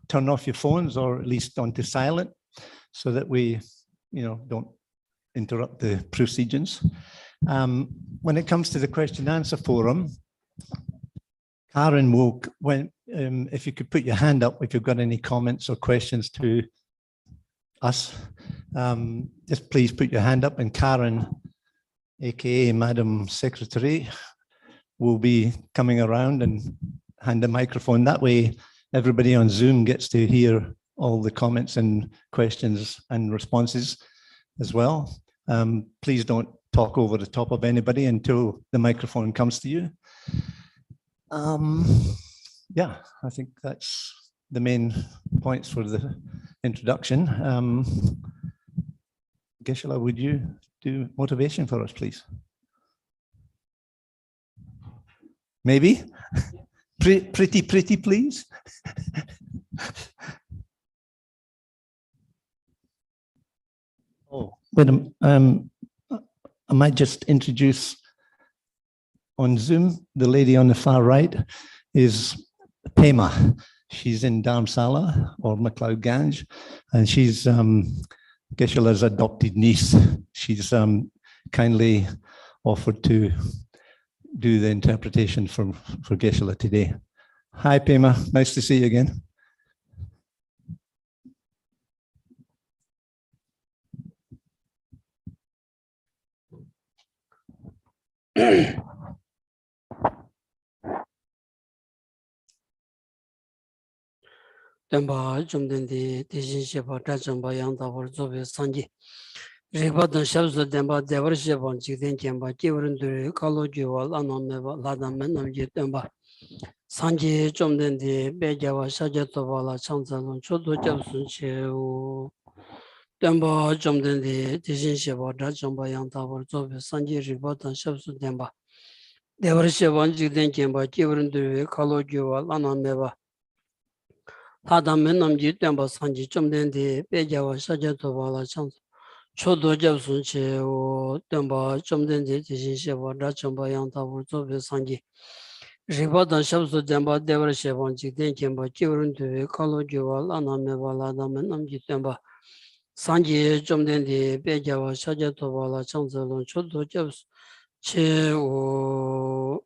turn off your phones, or at least onto silent, so that we, don't interrupt the proceedings. When it comes to the question and answer forum, Karen will, if you could put your hand up if you've got any comments or questions to us, just please put your hand up, and Karen, aka Madam Secretary, will be coming around and hand the microphone. That way everybody on Zoom gets to hear all the comments and questions and responses as well. Please don't talk over the top of anybody until the microphone comes to you. Yeah, I think that's the main points for the introduction. Gisela, would you do motivation for us, please? Maybe? Pretty, please. Oh, wait a minute. I might just introduce on Zoom, the lady on the far right is Pema. She's in Dharamsala or MacLeod Ganj, and she's Gisela's adopted niece. She's kindly offered to do the interpretation for Gisela today. Hi, Pema. Nice to see you again. Demba Jumdendi, Tishin Shepa, Tachamba, Yantavor, Zobe, Sanji, Ribadan Shabs, Demba, Devar Shepan, Chitin Chamba, Kivrunduri, Kalojual, Anoneva, Ladam, Menam Demba, Sanji, Jumdendi, Bejawa, Sajatovala, Chansalon, Chodo Jabsun Chew, Demba Jumdendi, Tishin Shepa, Tachamba, Yantavor, Zobe, Sanji, Ribadan Shabs, Demba, Devar Shepan, Chitin Chamba, Kivrunduri, Kalojual, Anoneva, Hadam Menamji Demba Sanji Jumdendi, Bejawa Sajatovala Chans, Chodo Jabsun Chew, Demba Jumdendi, Tishin Shepa, Tachamba, Yantavor, Zobe, Sanji, Ribadan Shabsu Demba, Devar Shepan, Chitin Chamba, Kivrunduri, Kalojual, Anameva, Ladam Menamji Demba, Sanji Jumdendi, Bejawa Sajatovala Chansalon, Chodo Jabsun Chew.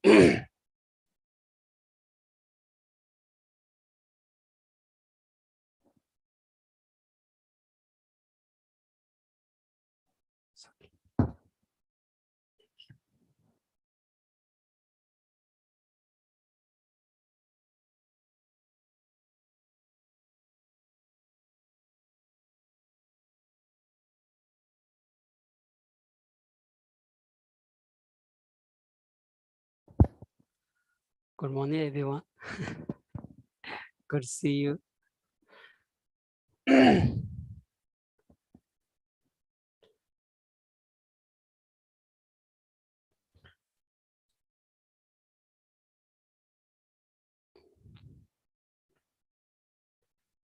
Good morning, everyone. Good to see you.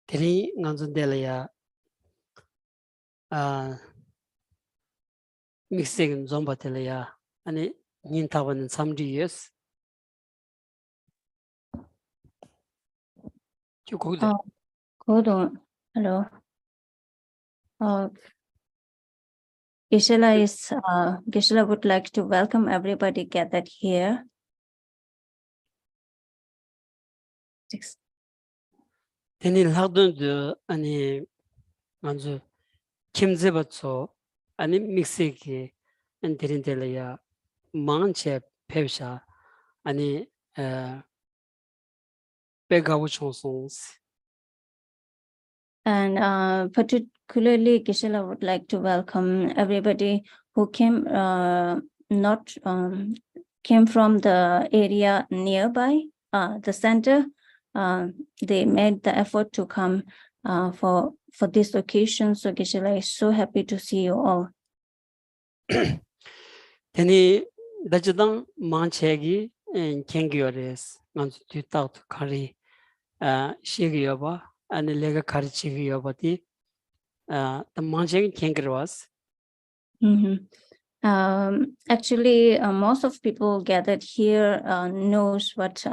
Three Nanzundelia mixing Zombatelia and Nintawan in some years. Hold on. Hello. Gisela would like to welcome everybody gathered here. Then Hardon de any Manzu Kim Zebatso and Mixiki and Tirindelia Manche Pevsha and Begawuch songs. And particularly, Gisela would like to welcome everybody who came came from the area nearby the center. They made the effort to come for this occasion. So Gisela is so happy to see you all. Teni Dajadang Manchegi and Kengiores, Mansutat Kari Shigioba. And the lega Karichigiyobati, the Mancheg Kengras. Actually, most of people gathered here knows what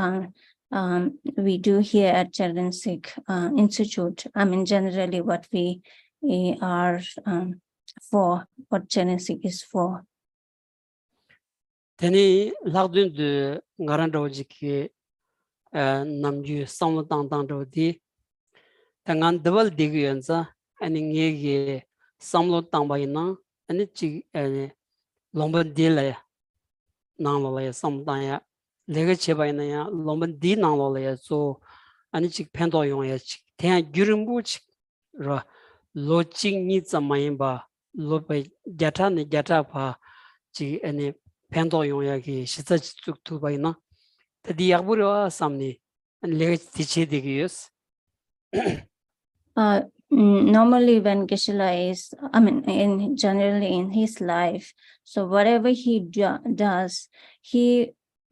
we do here at Children's Institute. I mean, generally what we are for, what Children's is for. Teni lagdun de ngarando jiki namju samlo tang do di tangan double digyanza ani ngege samlo tang ba ina ani chi lomba de la nang lo ya sam tang ya lega che ba ina ya lomba di nang lo ya so ani chi pendo yong ya chi ten gyurumbu chi ra lo ching ni zamayin ba lo ba jata ne jata pa chi ani pendo yong ya ki shita chuk tu ba ina tadi yagburo samni an lega tiche digiyos. Normally when Geshe-la is, I mean, generally in his life, so whatever he does,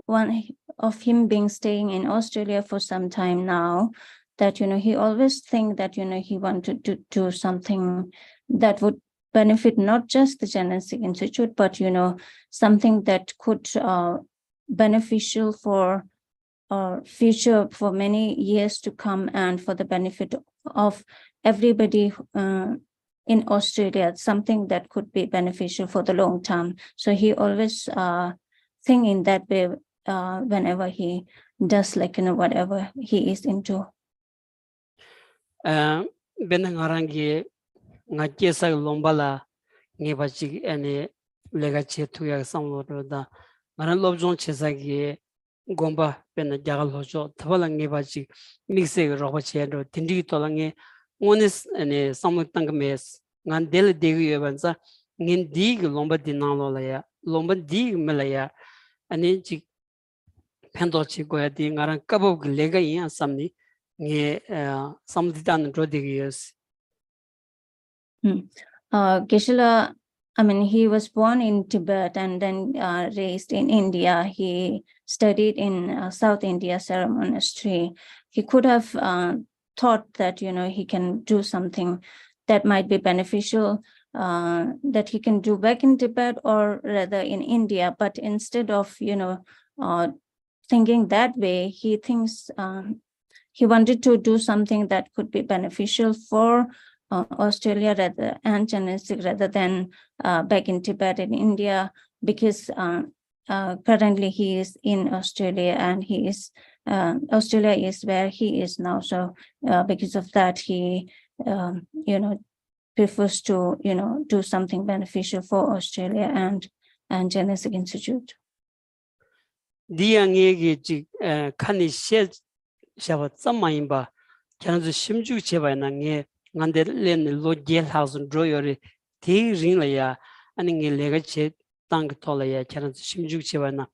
one of him being staying in Australia for some time now, that, he always think that, he wanted to do something that would benefit not just the Genetic Institute, but, something that could beneficial for future, for many years to come, and for the benefit of everybody in Australia, something that could be beneficial for the long term. So he always think in that way whenever he does, whatever he is into. Benangarangi ngaje sa lombala ngebachi ane lega che tuya samlo da ngaran lobjon chesagi Gompa ben jagal hojo thabala ngebachi mixe roba che do tindi tolange onis ane samutang mes ngan del degi yabanza ngin dig lomba dinalo la ya lomba dig melaya ane chi pendo chi goya di ngaran kabog lega ya samni nge samditan ro degi yes. Geshe-la, I mean, he was born in Tibet and then raised in India. He studied in South India Sarah Monastery. He could have thought that, he can do something that might be beneficial, that he can do back in Tibet or rather in India. But instead of, thinking that way, he thinks he wanted to do something that could be beneficial for Australia and Genetic rather than back in Tibet in India, because currently he is in Australia and Australia is where he is now. So because of that, he prefers to do something beneficial for Australia and Genetic Institute. Diangegi kani she shabat samaimba kanzu shimju cheba nange ngande len lo gel house draw yore ti ring la ya ani nge lega che tang tola ya kanzu shimju cheba na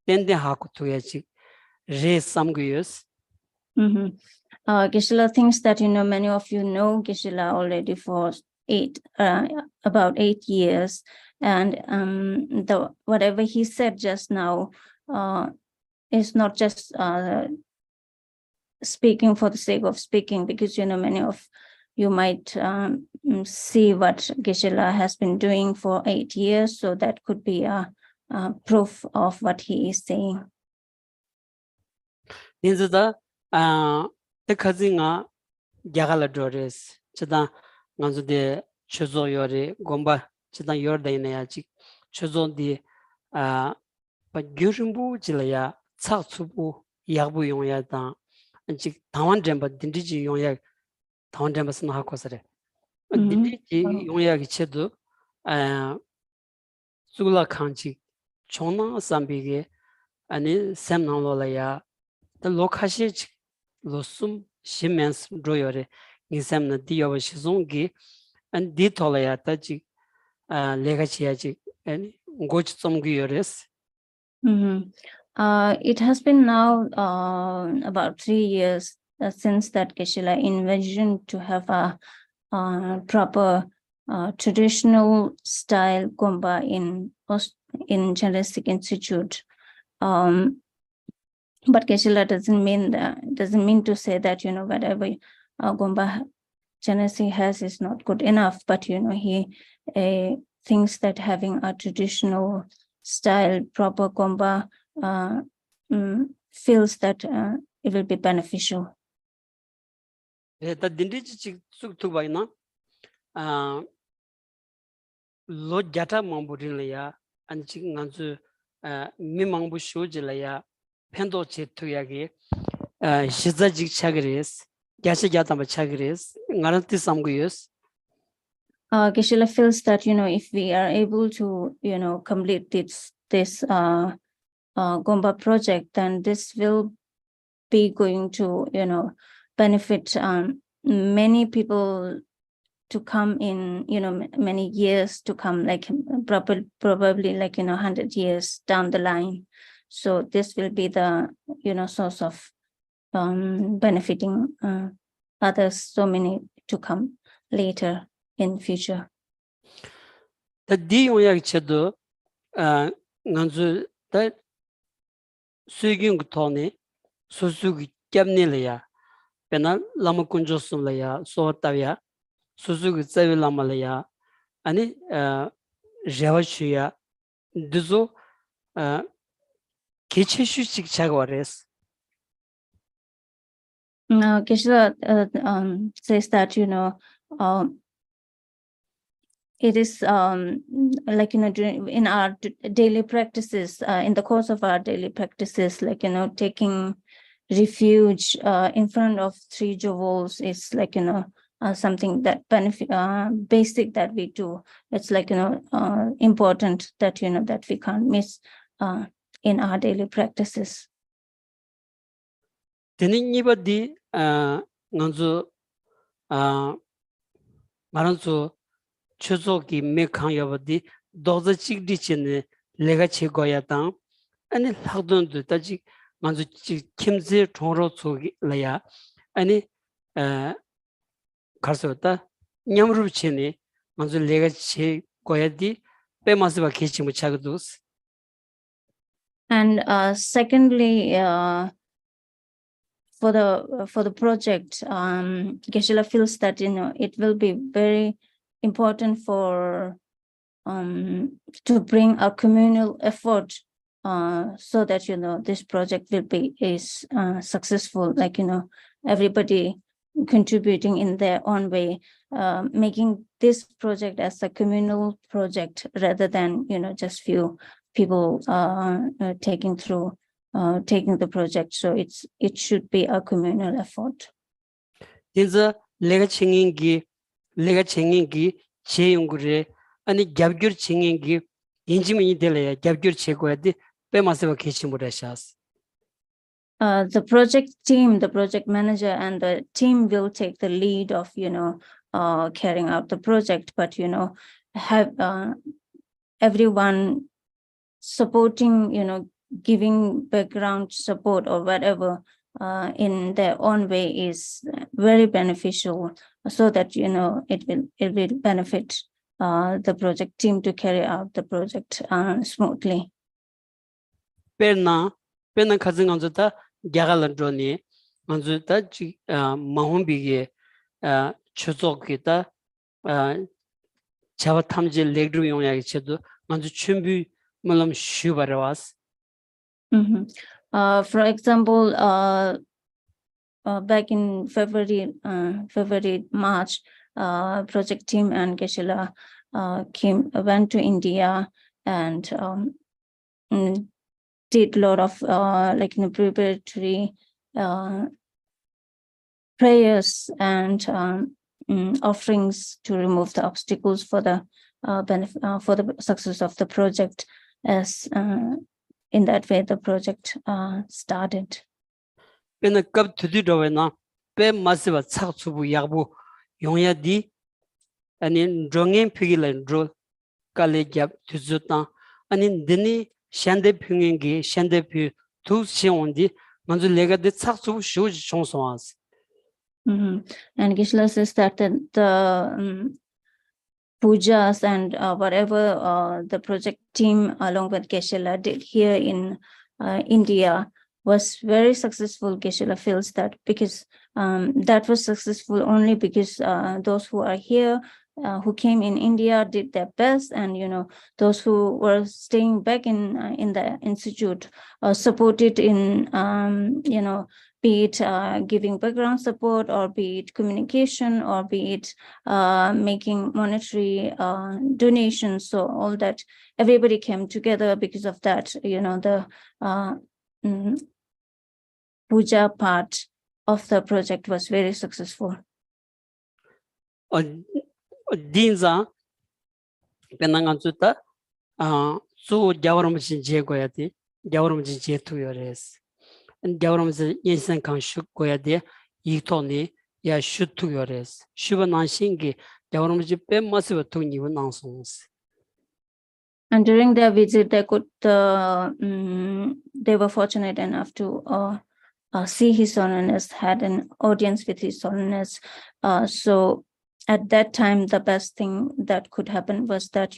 dende ha ku to ya chi re samguyos. Geshe-la thinks that many of you know Geshe-la already for about 8 years, and whatever he said just now is not just speaking for the sake of speaking, because many of you might see what Geshe-la has been doing for 8 years, so that could be a proof of what he is saying. Ninza the kazinga jagala dores chida nganzu de chozo yore Gompa chida yor da ina ya chi chozo di pa gyurumbu jilaya chak chubu yagbu yong ya da anchi Tawan jemba dindiji yong ya Tawan jemba sna ha kosare dindiji yong ya gi chedu sugla khanchi chona sambige ani sem nang lo la ya the lokashi losum shimens droyore nisem na diyo shizongi and ditolaya taji legachiaji and goch somgi yores. It has been now about 3 years since that Geshe-la envisioned to have a proper traditional style Gompa in Genetic Institute. But Geshe-la doesn't mean to say that whatever Gompa Genetic has is not good enough. But he thinks that having a traditional style proper Gompa feels that it will be beneficial. The dindiji to by now. Lord Jata Mamburilaya and Chinganzu Mimambu Shujilaya Pendo Chituyagi Shizajik Chagris Yashijatama Chagris Garanti Samguyus. Geshe-la feels that, if we are able to, complete this Gompa project, then this will be going to, benefit many people to come in, many years to come, like probably like, 100 years down the line. So this will be the, source of benefiting others, so many to come later in future. The Dioyak Chedo Nanzu that Sugung Tony Suzuki Gamnilia Pena Lamakunjosumlaya Sotavia Suzuki Zavilamalaya Ani Javachia Duzo Kichishu Chagwares. Now, Geshe-la says that, it is like, in our daily practices, in the course of our daily practices, like, taking refuge in front of three jewels is like, something that basic that we do. It's like, important that, that we can't miss in our daily practices. Teninibadi Nanzu Maranzu Chuzoki Mekang Yabadi Doza Chigdichin Lega Chigoyatang and Haldun to Tajik Manzu Kimzi Toro Laya and Karsota Nyamruchini Manzu Lega Chigoyadi Pemasiva Kitchen Chagadus. And secondly, for the project, Geshe-la feels that, it will be very important for to bring a communal effort so that, this project is successful, like, everybody contributing in their own way, making this project as a communal project rather than, just few people taking the project. So it should be a communal effort. Is a lega chingingi cheyungure and Gabgur chingingi injimi delay Gabgur cheguadi Pemaseva Kishimurashas. The project team, the project manager and the team will take the lead of, carrying out the project, but, have everyone supporting, giving background support or whatever in their own way is very beneficial, so that, it will benefit the project team to carry out the project smoothly. Pena cousin on the Gagalandroni on the Mahumbi Chuzokita Chavatamji Legru Yachedu on the Chumbu Mulam Shubaras. For example, back in February, March, project team and Geshe-la went to India and did a lot of preparatory prayers and offerings to remove the obstacles for the success of the project. As in that way, the project started. When a cup to do Dovena, Be massive Satsubu Yabu, Yonya di, and in Drongan Pigil and Dro, Kalegab to Zutan, and in Dini Shande Pungi, Shande Pu, two Siondi, Manzulega de Satsu shows chansons. And Geshe-la says that the pujas and whatever the project team along with Geshe-la did here in India was very successful. Geshe-la feels that because that was successful only because those who are here, who came in India, did their best, and those who were staying back in the institute supported in be it giving background support, or be it communication, or be it making monetary donations. So all that, everybody came together because of that. The puja part of the project was very successful. Dinza penangan juta so jawaram jin je goyati jawaram jin je tu yores jawaram jin insan kan shuk goyadi yitoni ya shutu yores shubanan shingi jawaram jin pe masiva tu ni nansons. And during their visit, they were fortunate enough to see His Holiness, had an audience with His Holiness. So at that time, the best thing that could happen was that,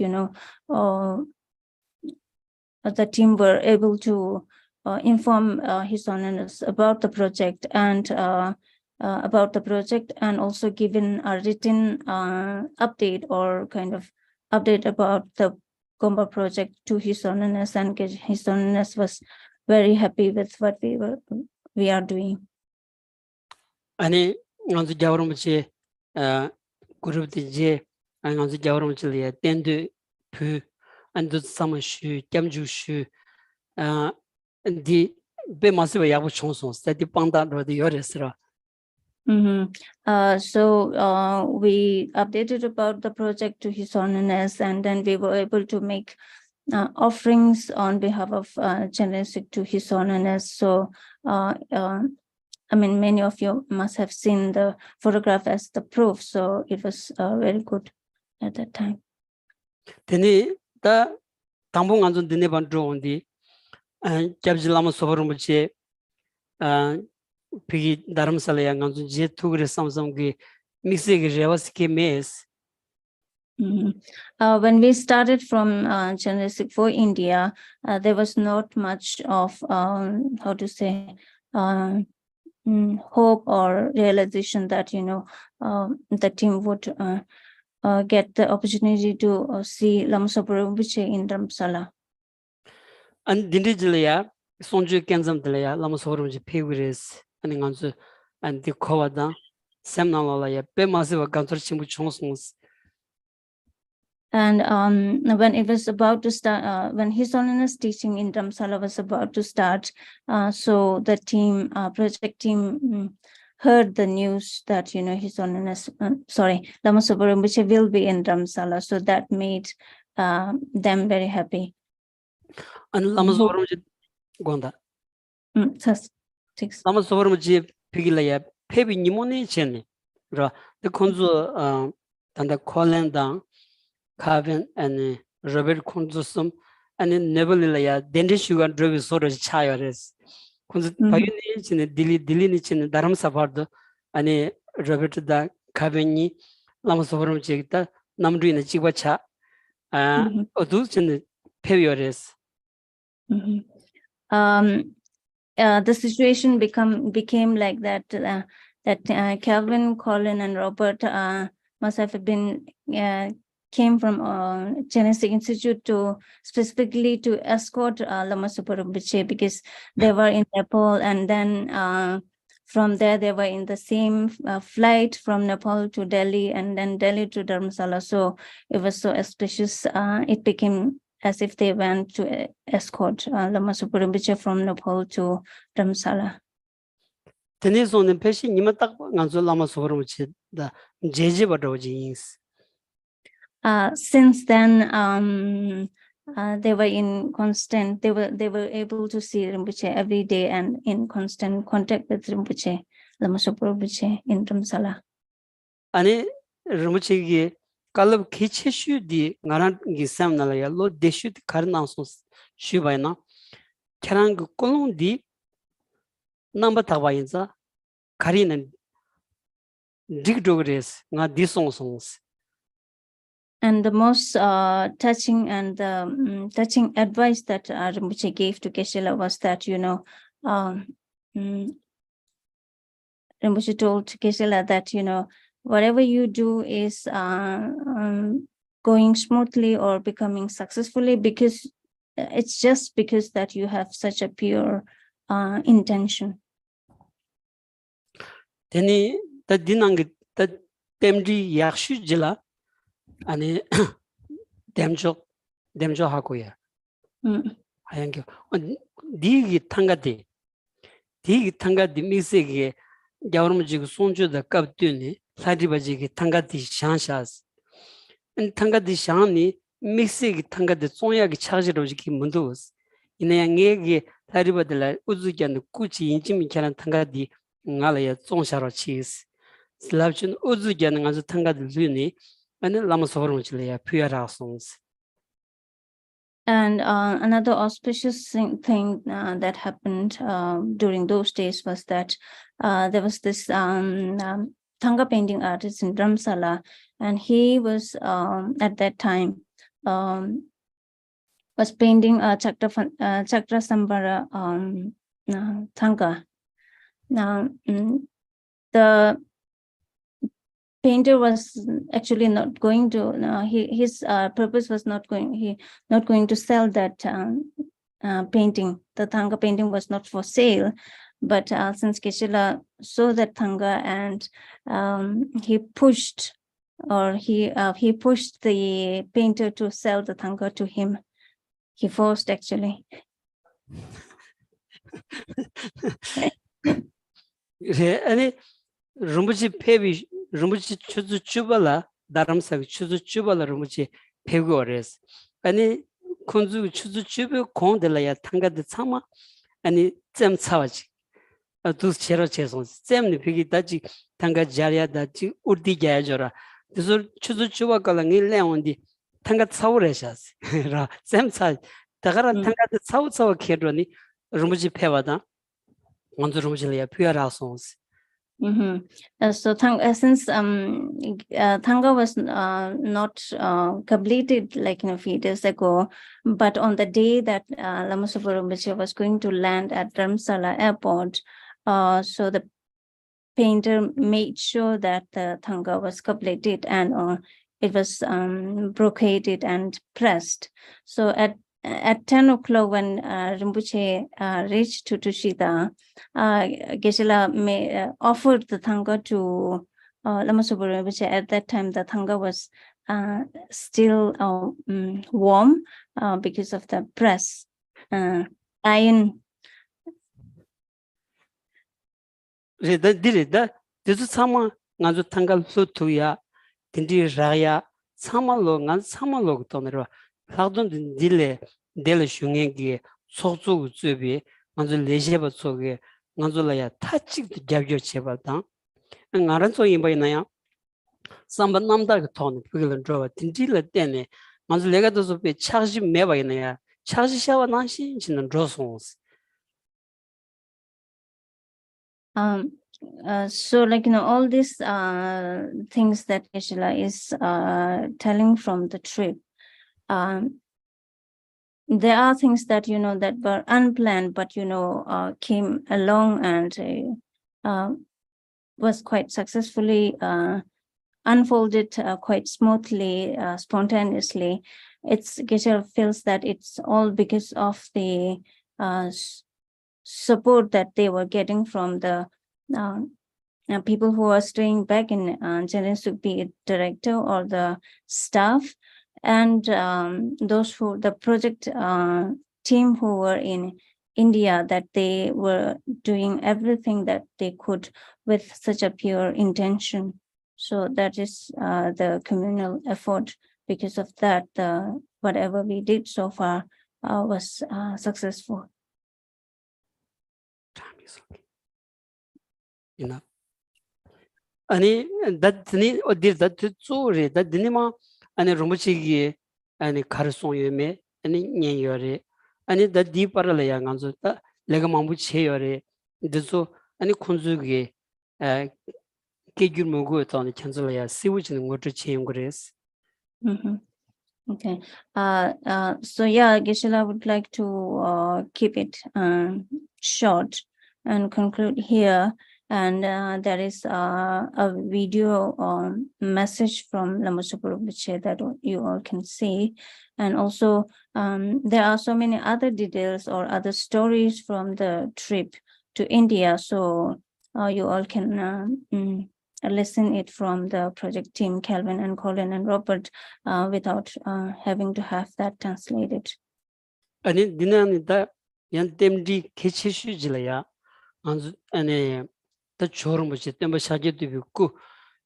the team were able to inform His Holiness about the project and also given a written update, or kind of update about the Gompa project to His Holiness, and His Holiness was very happy with what we are doing. Ani nganzu jawaram je group je nganzu jawaram je le tendu pu andu samashu jamju shu di be masiva yabu chonsons that the panda ro the yoresra. So we updated about the project to His Holiness, and then we were able to make offerings on behalf of Generosity to His Holiness. So many of you must have seen the photograph as the proof. So it was very good at that time. Teni da tambung anzun dine bandro ondi jabjilama sobarumuche pigi dharamsala ya nganzu je thugre samsam gi mixe gi revas ke mes. When we started from Chandrasekhar for India, there was not much of hope or realization that the team would get the opportunity to see Lama Soparinpoche in Dharamsala. And dindijlaya sonju kenzam dlaya Lama Soparinpoche pegures and nganzu and the kovada semnalala ya pe masiva gantor chimbu chonsons. And when it was about to start, when His Holiness teaching in Dharamsala was about to start, so the team, project team, heard the news that His Holiness, Lama Soparinpoche will be in Dharamsala. So that made them very happy. And Lama Soparinpoche gonda. Lama Soparinpoche pigilaya pebi nimone chene ra the konzo tanda kolendang Kevin and Robert Kunzusum and then Nebulilla, Dendishu and Drevis sort of chayores. Payuni in a Dilinich in Dharam Savardo, and Robert da Kaveni, Lamasorum Chigta, Namdu in a Chiwacha, Odus in the Periores. The situation became like that. That Calvin, Colin, and Robert must have been came from Genesis Institute to specifically to escort Lama Soparinpoche, because they were in Nepal, and then from there they were in the same flight from Nepal to Delhi, and then Delhi to Dharamsala. So it was so auspicious. It became as if they went to escort Lama Soparinpoche from Nepal to Dharamsala. Tennis on the Peshi Nimatak Ganzo Lama Soparinpoche, the Jeji. Since then, they were in constant. They were able to see Rinpoche every day and in constant contact with Rinpoche, Lama Soparinpoche in Dharamsala. Ane Rinpoche gi kalab kicheshu di ngaran gi sam nalaya lo deshu di karna sos shubayna kerang kolong di namba tabayinza karina digdogres nga disong songs. And the most touching and touching advice that Rinpoche gave to Geshe-la was that, Rinpoche told Geshe-la that, whatever you do is going smoothly or becoming successfully, because it's just because that you have such a pure intention. Teni the dinang the temdi yakshu jila and demjo hakoya. Hayangyo. Digi tangati. Digi tangati mixigi Yaurmaji Sonju the Kaptuni, Sadibaji Tangati Shanshas. And Tangati Shani mixig Tanga the Sonya charge Rojiki Mundus. In a Yagi, Taribadela, Uzukan, Kuchi, in Jimmy Karan Tangadi, Ngalaya, Sonshara cheese. Slavchin Uzukan as a Tanga the Luni, and the Lamasoronchlia, Pura songs. And another auspicious thing that happened during those days was that there was this Thanga painting artist in Dharamsala, and he was at that time was painting Chakra Sambara Thanga. Now, the painter was actually not going to. His purpose was not going to sell that painting. The Thanga painting was not for sale, but since Keshila saw that Thanga and he pushed the painter to sell the Thanga to him. He forced actually. Any Rumbuji Pevi, Rumbuji Chuzu Chubala, Daramsak Chuzu Chubala Rumbuji Pegores. Any Kunzu Chuzu Chubu Kondelaya Tanga de Sama, and Zem Savage. Those Chero Chesons, Zem the Piggy Daji, Tanga Jaria Daji, Urdi Gajora. This is Chuzu Chuba Galangi Leondi, Tanga Saureshas, Zem Saj, Tagara Tanga the South Sour Kedroni, Rumbuji Pevada, on the Rumbujilia Pura songs. So since Thanga was not completed like a few days ago, but on the day that Lamasubara was going to land at Dharamsala airport, so the painter made sure that the Thanga was completed and it was brocaded and pressed. So at 10 o'clock when Rinpoche reached to Tushita, Geshe-la offered the Thanga to Lama Subara Rinpoche. At that time, the Thanga was still warm because of the press iron. This is Sama Nazu Tangal Sutuya, Tindi Raya, Samalo, and Samalo Tonera. Pardon the delay, Dele Shungi, Sozu Zubi, Manzu Lejeba Soge, Manzulaya, touching the Javio Chebatan, and Aranso Imbainaya, Samba Namda Ton, Pigil and Drova, Tindila Dene, Manzu Legados of a charge Mevainaya, charge Shawa Nashi in Drossons. So all these things that Geshe-la is telling from the trip, there are things that that were unplanned, but came along and was quite successfully unfolded quite smoothly, spontaneously. Geshe-la feels that it's all because of the support that they were getting from the people who are staying back in Chennai, be it director or the staff, and those who the project team who were in India, that they were doing everything that they could with such a pure intention. So that is the communal effort. Because of that, whatever we did so far was successful. Ani that ni odir that tsuri that dinima ani Rumbuchi ani Karson Yume ani Nyen Yore ani that deep paralaya ganzo that Legamambu Cheyore Dizo ani Kunzugi Kegul Mugu on the Chancelaya, see which in water chambers. Okay. So yeah, Geshe-la would like to keep it short and conclude here. And there is a video message from Lama Subara Rinpoche that you all can see. And also there are so many other details or other stories from the trip to India. So you all can listen it from the project team, Calvin and Colin and Robert, without having to have that translated. 아니 니나니다 연템디 개치슈질이야. 아니 더 조름 뭐지 때 사제도 있고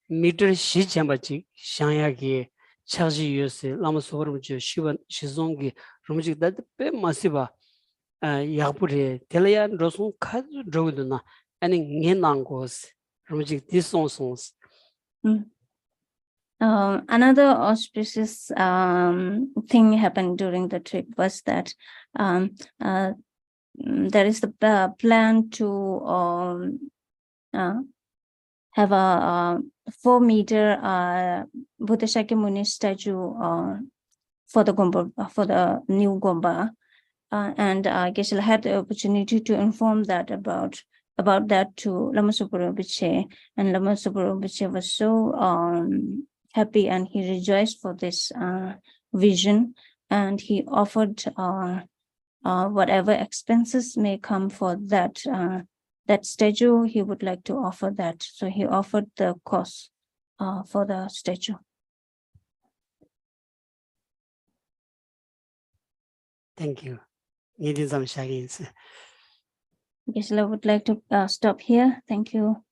미터 시점바지 샹야기 차지 요새 라마소르 저 시원 시종기 로무직 다페 마시바 야부레 텔레안 로송 카드 드로드나 아니 녜난고스 로무직 디송송스 Another auspicious thing happened during the trip was that there is the plan to have a 4-meter Buddha Shakyamuni statue for the Gompa, for the new Gompa, and Geshe-la had the opportunity to inform that about that to Lama Tsogpo Rinpoche, and Lama Tsogpo Rinpoche was so happy and he rejoiced for this vision, and he offered whatever expenses may come for that that statue. He would like to offer that, so he offered the cost for the statue. Thank you. Needing some shaggings. Geshe-la would like to stop here. Thank you.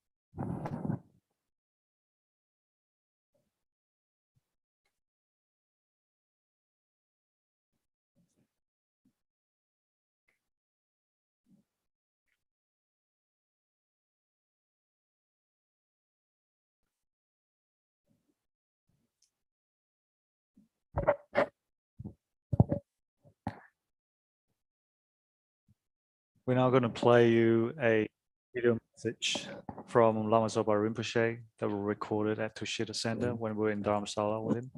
We're now going to play you a video message from Lama Zopa Rinpoche that we recorded at Tushita Center when we were in Dharamsala with him.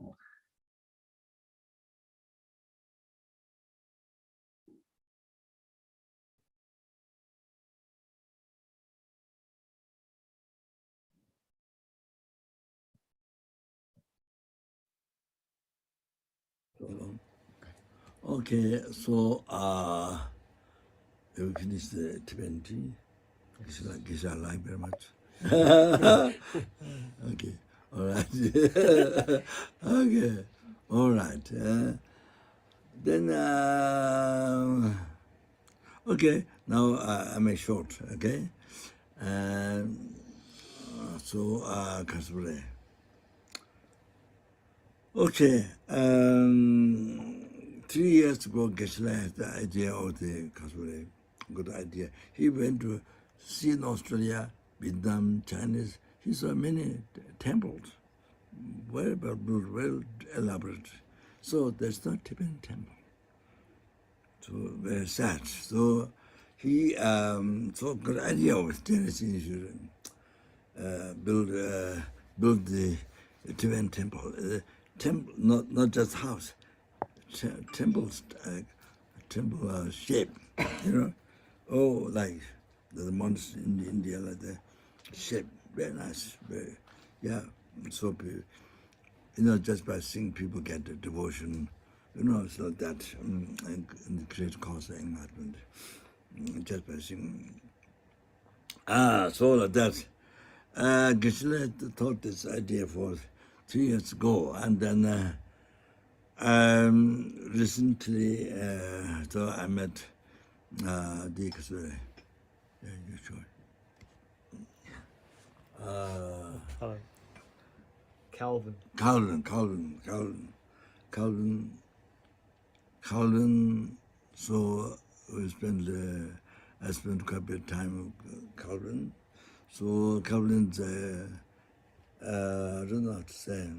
Okay, so we finished the Tibetan tea. Geshe I like very much. Okay, all right. Okay, all right. Then, okay, now I make short, okay? So, Kasure. Okay, 3 years ago, Geshe had the idea of the Kasure, good idea. He went to see in Australia, Vietnam, Chinese. He saw many temples, very well built, well elaborate. So there's no Tibetan temple. So very sad. So he so good idea of Tennessee should build the Tibetan temple. Temple, not just house. Temples, temple shape, you know, oh, like the monks in India, like the shape, very nice, very, yeah, so beautiful. You know, just by seeing people get the devotion, you know, so that and create cause of enlightenment, just by seeing. So like that, Geshe thought this idea for 3 years ago, and then. Recently, so I met the Hello. Calvin. Calvin. So we spent I spent quite a bit of time with Calvin. So Calvin's I don't know how to say.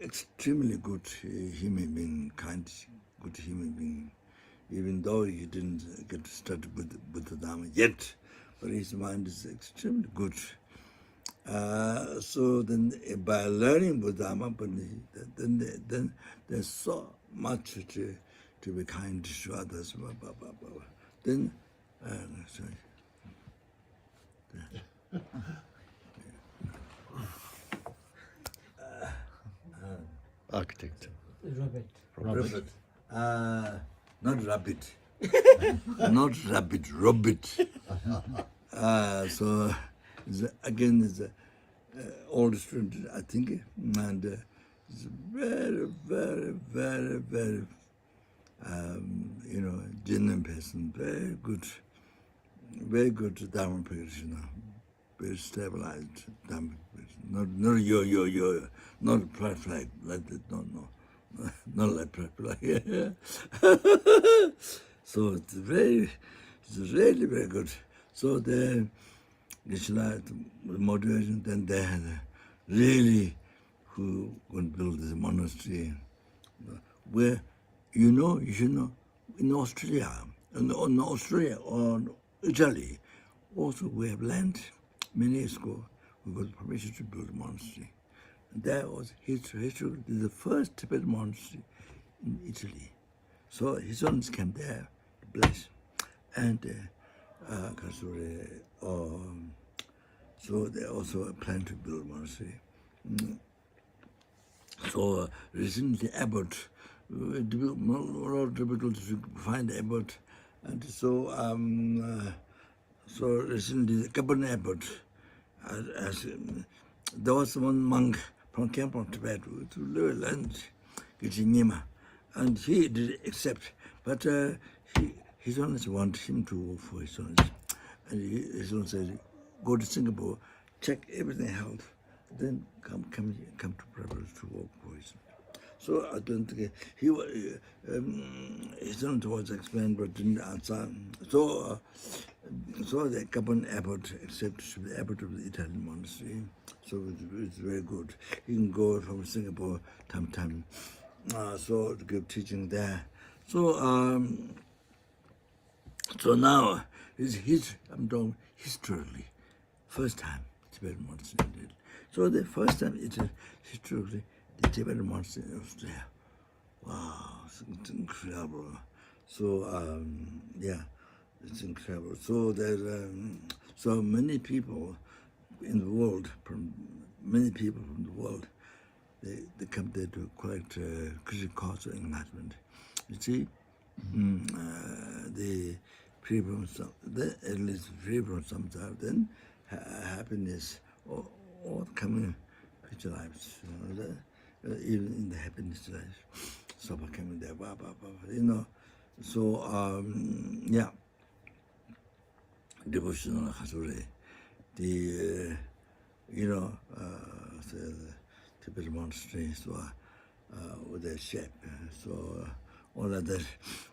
Extremely good human being, kind, good human being, even though he didn't get to study Buddha Dharma yet, but his mind is extremely good. So then by learning Buddha Dharma, then there's so much to be kind to others. Then, sorry. Architect. Robert. Not rabbit. Not rabbit, Robert. So again, it's old student, I think, and it's very, very, very, very, genuine person, very good Dharma practitioner, very stabilized Dharma practitioner. Not yo, not flag like that, no, not like flag. So it's really very good. So the motivation, then they had really who would build this monastery, where you should know, in Australia, or Italy, also we have land. Many years ago, we got permission to build a monastery. And that was historically the first Tibetan monastery in Italy. So his sons came there to bless, and so they also plan to build a monastery. So recently Abbott, more difficult to find Abbott, and so recently Gompa Abbott, there was one monk from Kampong, Tibet, to learn Nima, and he did accept, but his sons want him to work for his sons, and his son said, "Go to Singapore, check everything health, then come to Prabhupada to work for his." So I don't think his son was explained but didn't answer. So the Gompa Abbot accepted the abbot of the Italian monastery. So it's very good. He can go from Singapore time to time. So to give teaching there. So now I'm talking historically, first time Tibetan monastery did. So the first time it is historically the Tibetan monastery in Australia. Wow, it's incredible. So it's incredible. So there's so many people in the world, they come there to collect Christian cause of enlightenment. You see, the free from some, at least free from sometimes, then happiness or coming future lives, even in the happiness life, so coming there, So devotional Hasure, the the Tibetan monasteries with their shape, so all of that.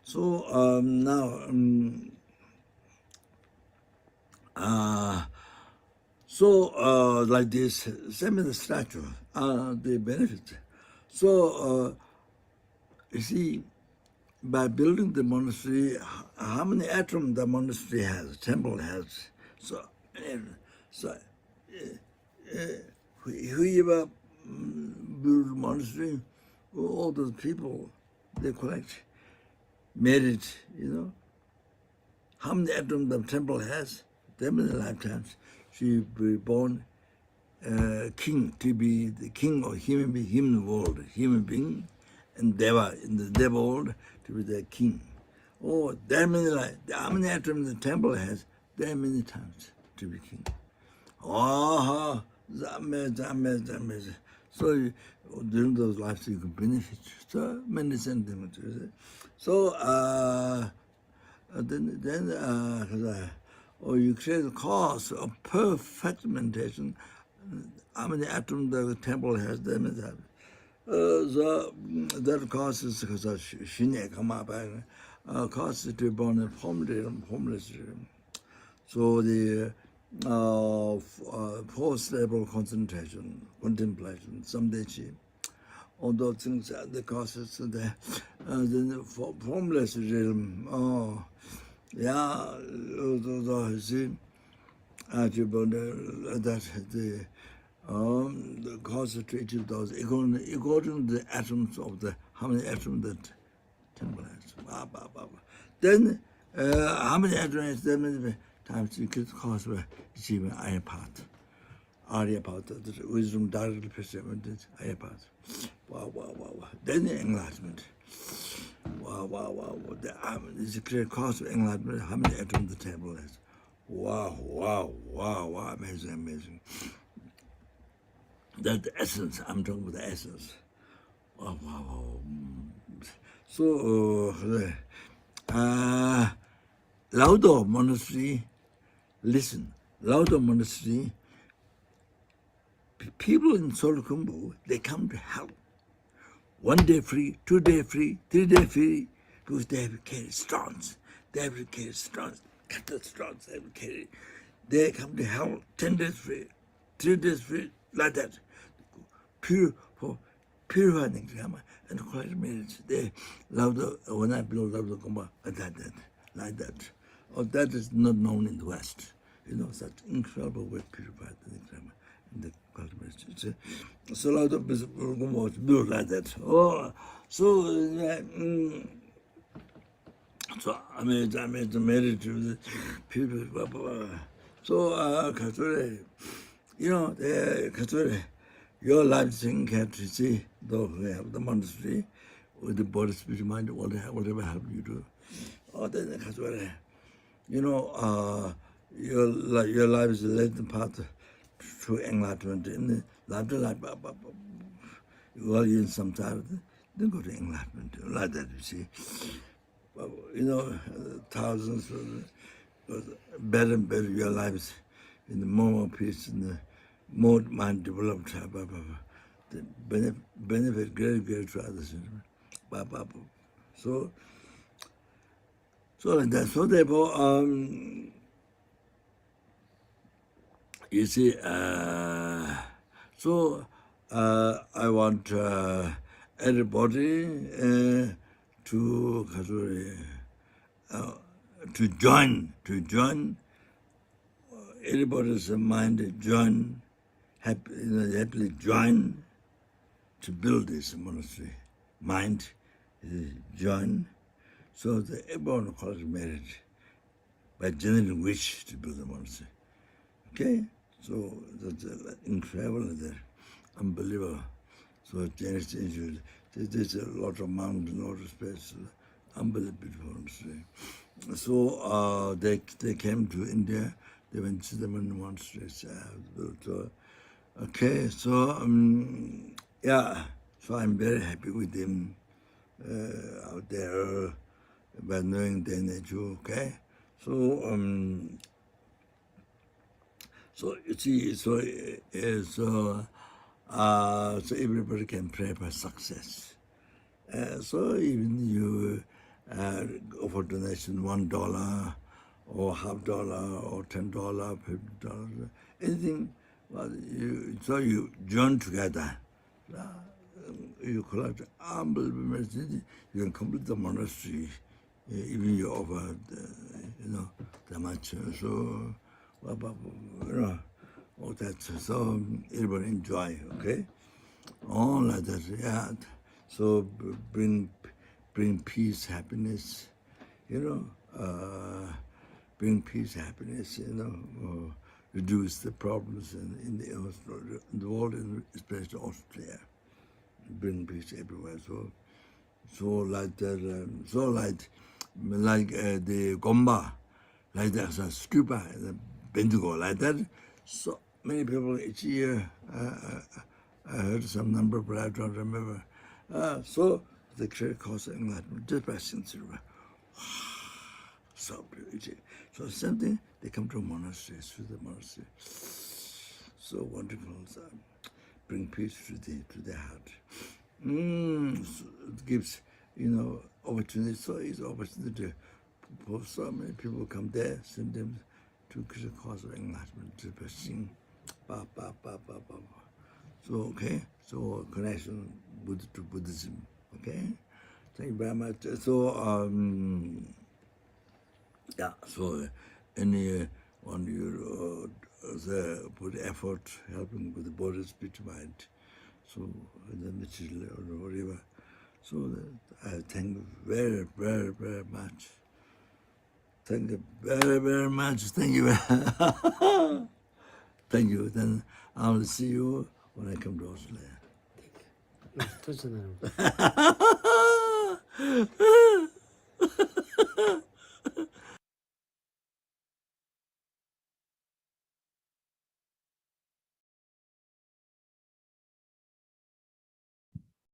So now like this similar structure, the benefits. So you see, by building the monastery, how many atoms the monastery has, temple has. So whoever build monastery, all those people, they collect merit, How many atoms the temple has? That many lifetimes. She be born king, to be the king of human world, human being, and Deva, in the Deva world, to be the king. Oh, that many how many atoms the temple has, that many times to be king. Oh, Zame. So during those lives you can benefit so many sentiments. So then you create a cause of perfect meditation. How many atoms the temple has, that many times. So that causes causes to be born in homeless. So the four-stable concentration, contemplation, samdechi, all those things are the causes of the formless realm. The causes to each of those according to the atoms of the how many atoms that temple has. Then how many atoms? That many times you could cause achieving Arya path, the wisdom directly perceived Arya path. Wow. Then the enlightenment. Wow. This is a clear cause of enlightenment. How many atoms the temple has? Wow, amazing. That's the essence. I'm talking about the essence. Wow. So, Laudo Monastery, listen, Laudo Monastery, people in Solukhumbu, they come to help. 1 day free, 2 day free, 3 day free, because they have to carry stones. They have to carry stones, cut the stones, they have to carry. They come to help, 10 days free, 3 days free, like that. For purifying Grandma and quiet marriage. They love when I build love the Gompa, like that. Oh, that is not known in the West. Such incredible way purified the Grandma in the quiet marriage. So love the Gompa was built like that. Oh, so I made the marriage to the people. So, Katsure, the Katsure, your life thing can to see, though we have the monastery with the body, spirit, mind, whatever help you do. Oh, then Katsure, your life is led the path to enlightenment. In the life, while you're in some time, then go to enlightenment, like that, you see. Thousands better and better your lives in the more peace and the more mind developed. The benefit great to others. So like that. So therefore, you see, I want everybody to join everybody's mind join happily join to build this monastery. Mind join, so that everyone calls marriage by genuine wish to build a monastery. Okay, so that's incredible, there, unbelievable. So there's a lot of mountains, a lot of space, unbelievable monastery. So they came to India. They went to the monasteries built. Okay, so yeah, so I'm very happy with them out there by knowing their nature. Okay, so you see, so everybody can pray for success. So even you offer donation $1 or $50 or $10, $50, anything. Well, you join together. You collect unbelievable message. You can complete the monastery. Even you offer, the much. So, all that. So everybody enjoy. Okay. All like that. Yeah. So bring peace, happiness. Bring peace, happiness. Reduce the problems in the world, and especially Australia. Bring peace everywhere. So like that. So like the Gompa, like that, a stupa, the Bendigo, like that. So many people each year. I heard some number, but I don't remember. So the credit cost enlightenment just by sincere. So beautiful. So something they come to monasteries, to the monastery. So wonderful. So bring peace to the heart. So it gives opportunity. So it's opportunity for so many people come there, send them to Krishna cause of enlightenment, just by sing. Ba. So okay, so connection to Buddhism. Okay, thank you very much. So yeah. So anyone you put effort helping with the body, spirit, mind. So the material or whatever. So I thank you very, very, very much. Thank you very, very much. Thank you. Thank you. Then I'll see you when I come to Australia.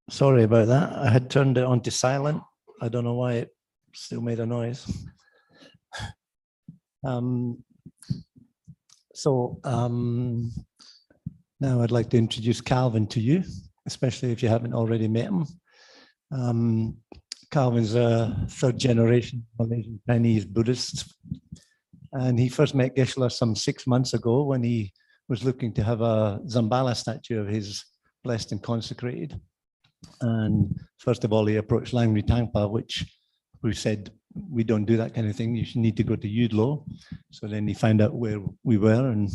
Sorry about that. I had turned it on to silent. I don't know why it still made a noise. Now I'd like to introduce Calvin to you, especially if you haven't already met him. Calvin's a third generation Malaysian Chinese Buddhist. And he first met Geshe-la some 6 months ago when he was looking to have a Zambala statue of his blessed and consecrated. And first of all, he approached Langri Tangpa, which we said, we don't do that kind of thing. You should need to go to Yudlo. So then he found out where we were and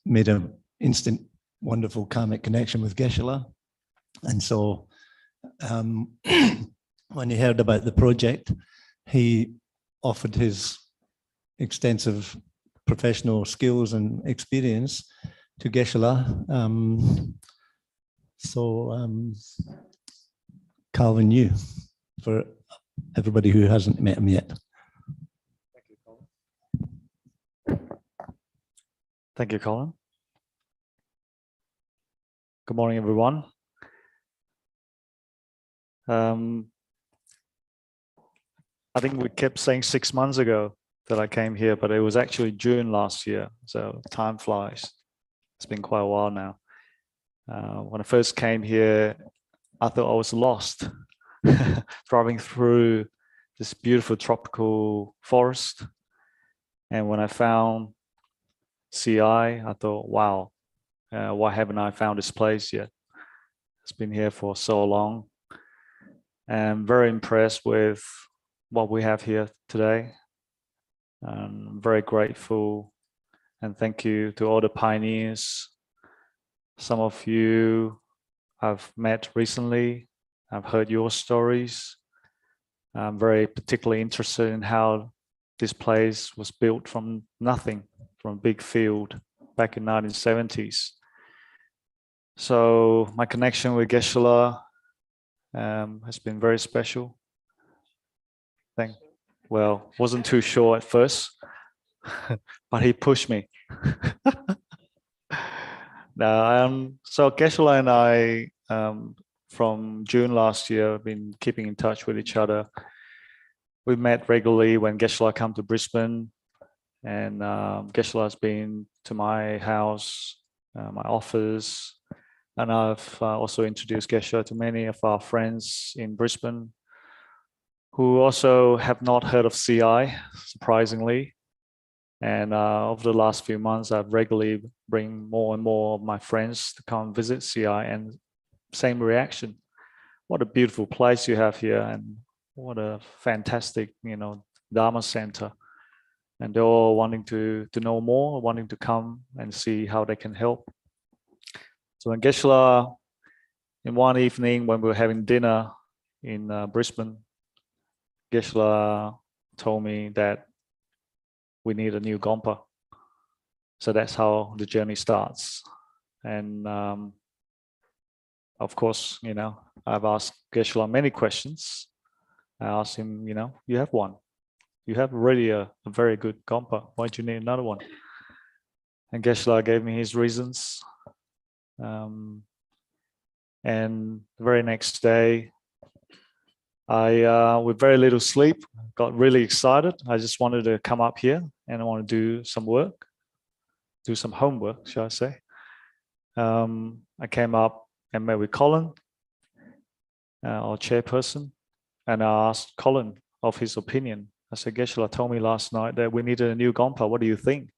made an instant, wonderful karmic connection with Geshe-la. And so when he heard about the project, he offered his extensive professional skills and experience to Geshe-la. Calvin, you, for everybody who hasn't met him yet. Thank you, Colin. Thank you, Colin. Good morning, everyone. I think we kept saying 6 months ago that I came here, but it was actually June last year. So time flies. It's been quite a while now. When I first came here, I thought I was lost, driving through this beautiful tropical forest. And when I found CI, I thought, wow, why haven't I found this place yet? It's been here for so long. And I'm very impressed with what we have here today. I'm very grateful and thank you to all the pioneers. Some of you I've met recently. I've heard your stories. I'm very particularly interested in how this place was built from nothing, from a big field back in 1970s. So my connection with Geshe-la has been very special. Well, wasn't too sure at first, but he pushed me. So Geshe-la and I, from June last year, have been keeping in touch with each other. We met regularly when Geshe-la come to Brisbane, and Geshe-la has been to my house, my office, and I've also introduced Geshe-la to many of our friends in Brisbane who also have not heard of CI, surprisingly. And over the last few months, I've regularly bring more and more of my friends to come visit CI, and same reaction. What a beautiful place you have here, and what a fantastic, Dharma center. And they're all wanting to know more, wanting to come and see how they can help. So when Geshe-la, in one evening when we were having dinner in Brisbane, Geshe-la told me that we need a new Gompa. So that's how the journey starts. And of course, I've asked Geshe-la many questions. I asked him, you have one. You have already a very good Gompa. Why do you need another one? And Geshe-la gave me his reasons. And the very next day, I, with very little sleep, got really excited. I just wanted to come up here and I want to do some work, do some homework, shall I say. I came up and met with Colin, our chairperson, and I asked Colin of his opinion. I said, Geshe-la told me last night that we needed a new Gompa. What do you think?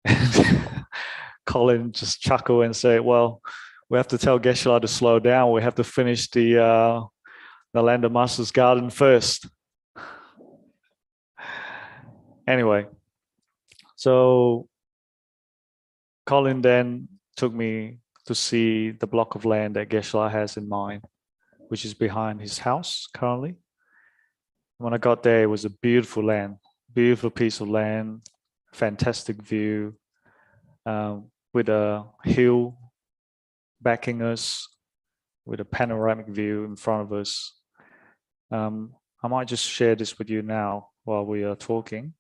And Colin just chuckled and said, well, we have to tell Geshe-la to slow down. We have to finish the Land of Master's Garden first. Anyway, so Colin then took me to see the block of land that Geshe-la has in mind, which is behind his house currently. When I got there, it was a beautiful land, beautiful piece of land, fantastic view, with a hill backing us, with a panoramic view in front of us. I might just share this with you now while we are talking.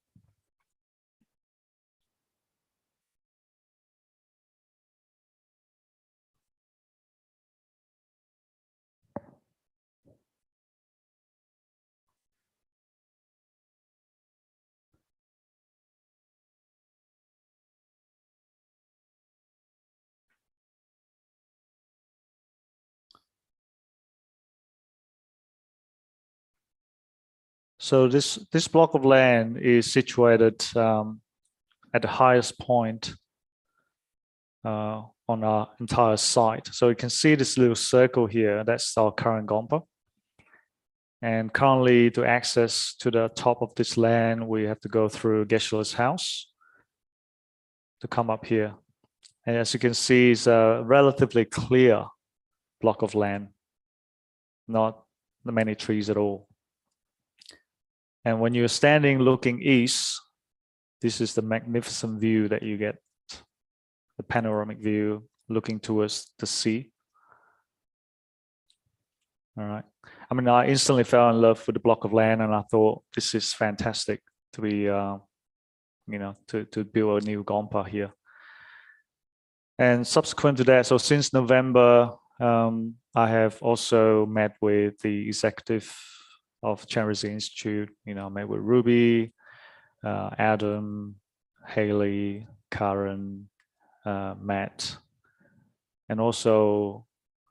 So this block of land is situated at the highest point on our entire site. So you can see this little circle here, that's our current Gompa. And currently to access to the top of this land, we have to go through Geshe-la's house to come up here. And as you can see, it's a relatively clear block of land, not many trees at all. And when you're standing looking east, this is the magnificent view that you get, the panoramic view looking towards the sea. All right. I mean, I instantly fell in love with the block of land, and I thought this is fantastic to be, to build a new Gompa here. And subsequent to that, so since November, I have also met with the executive of Chinese Institute. I met with Ruby, Adam, Haley, Karen, Matt, and also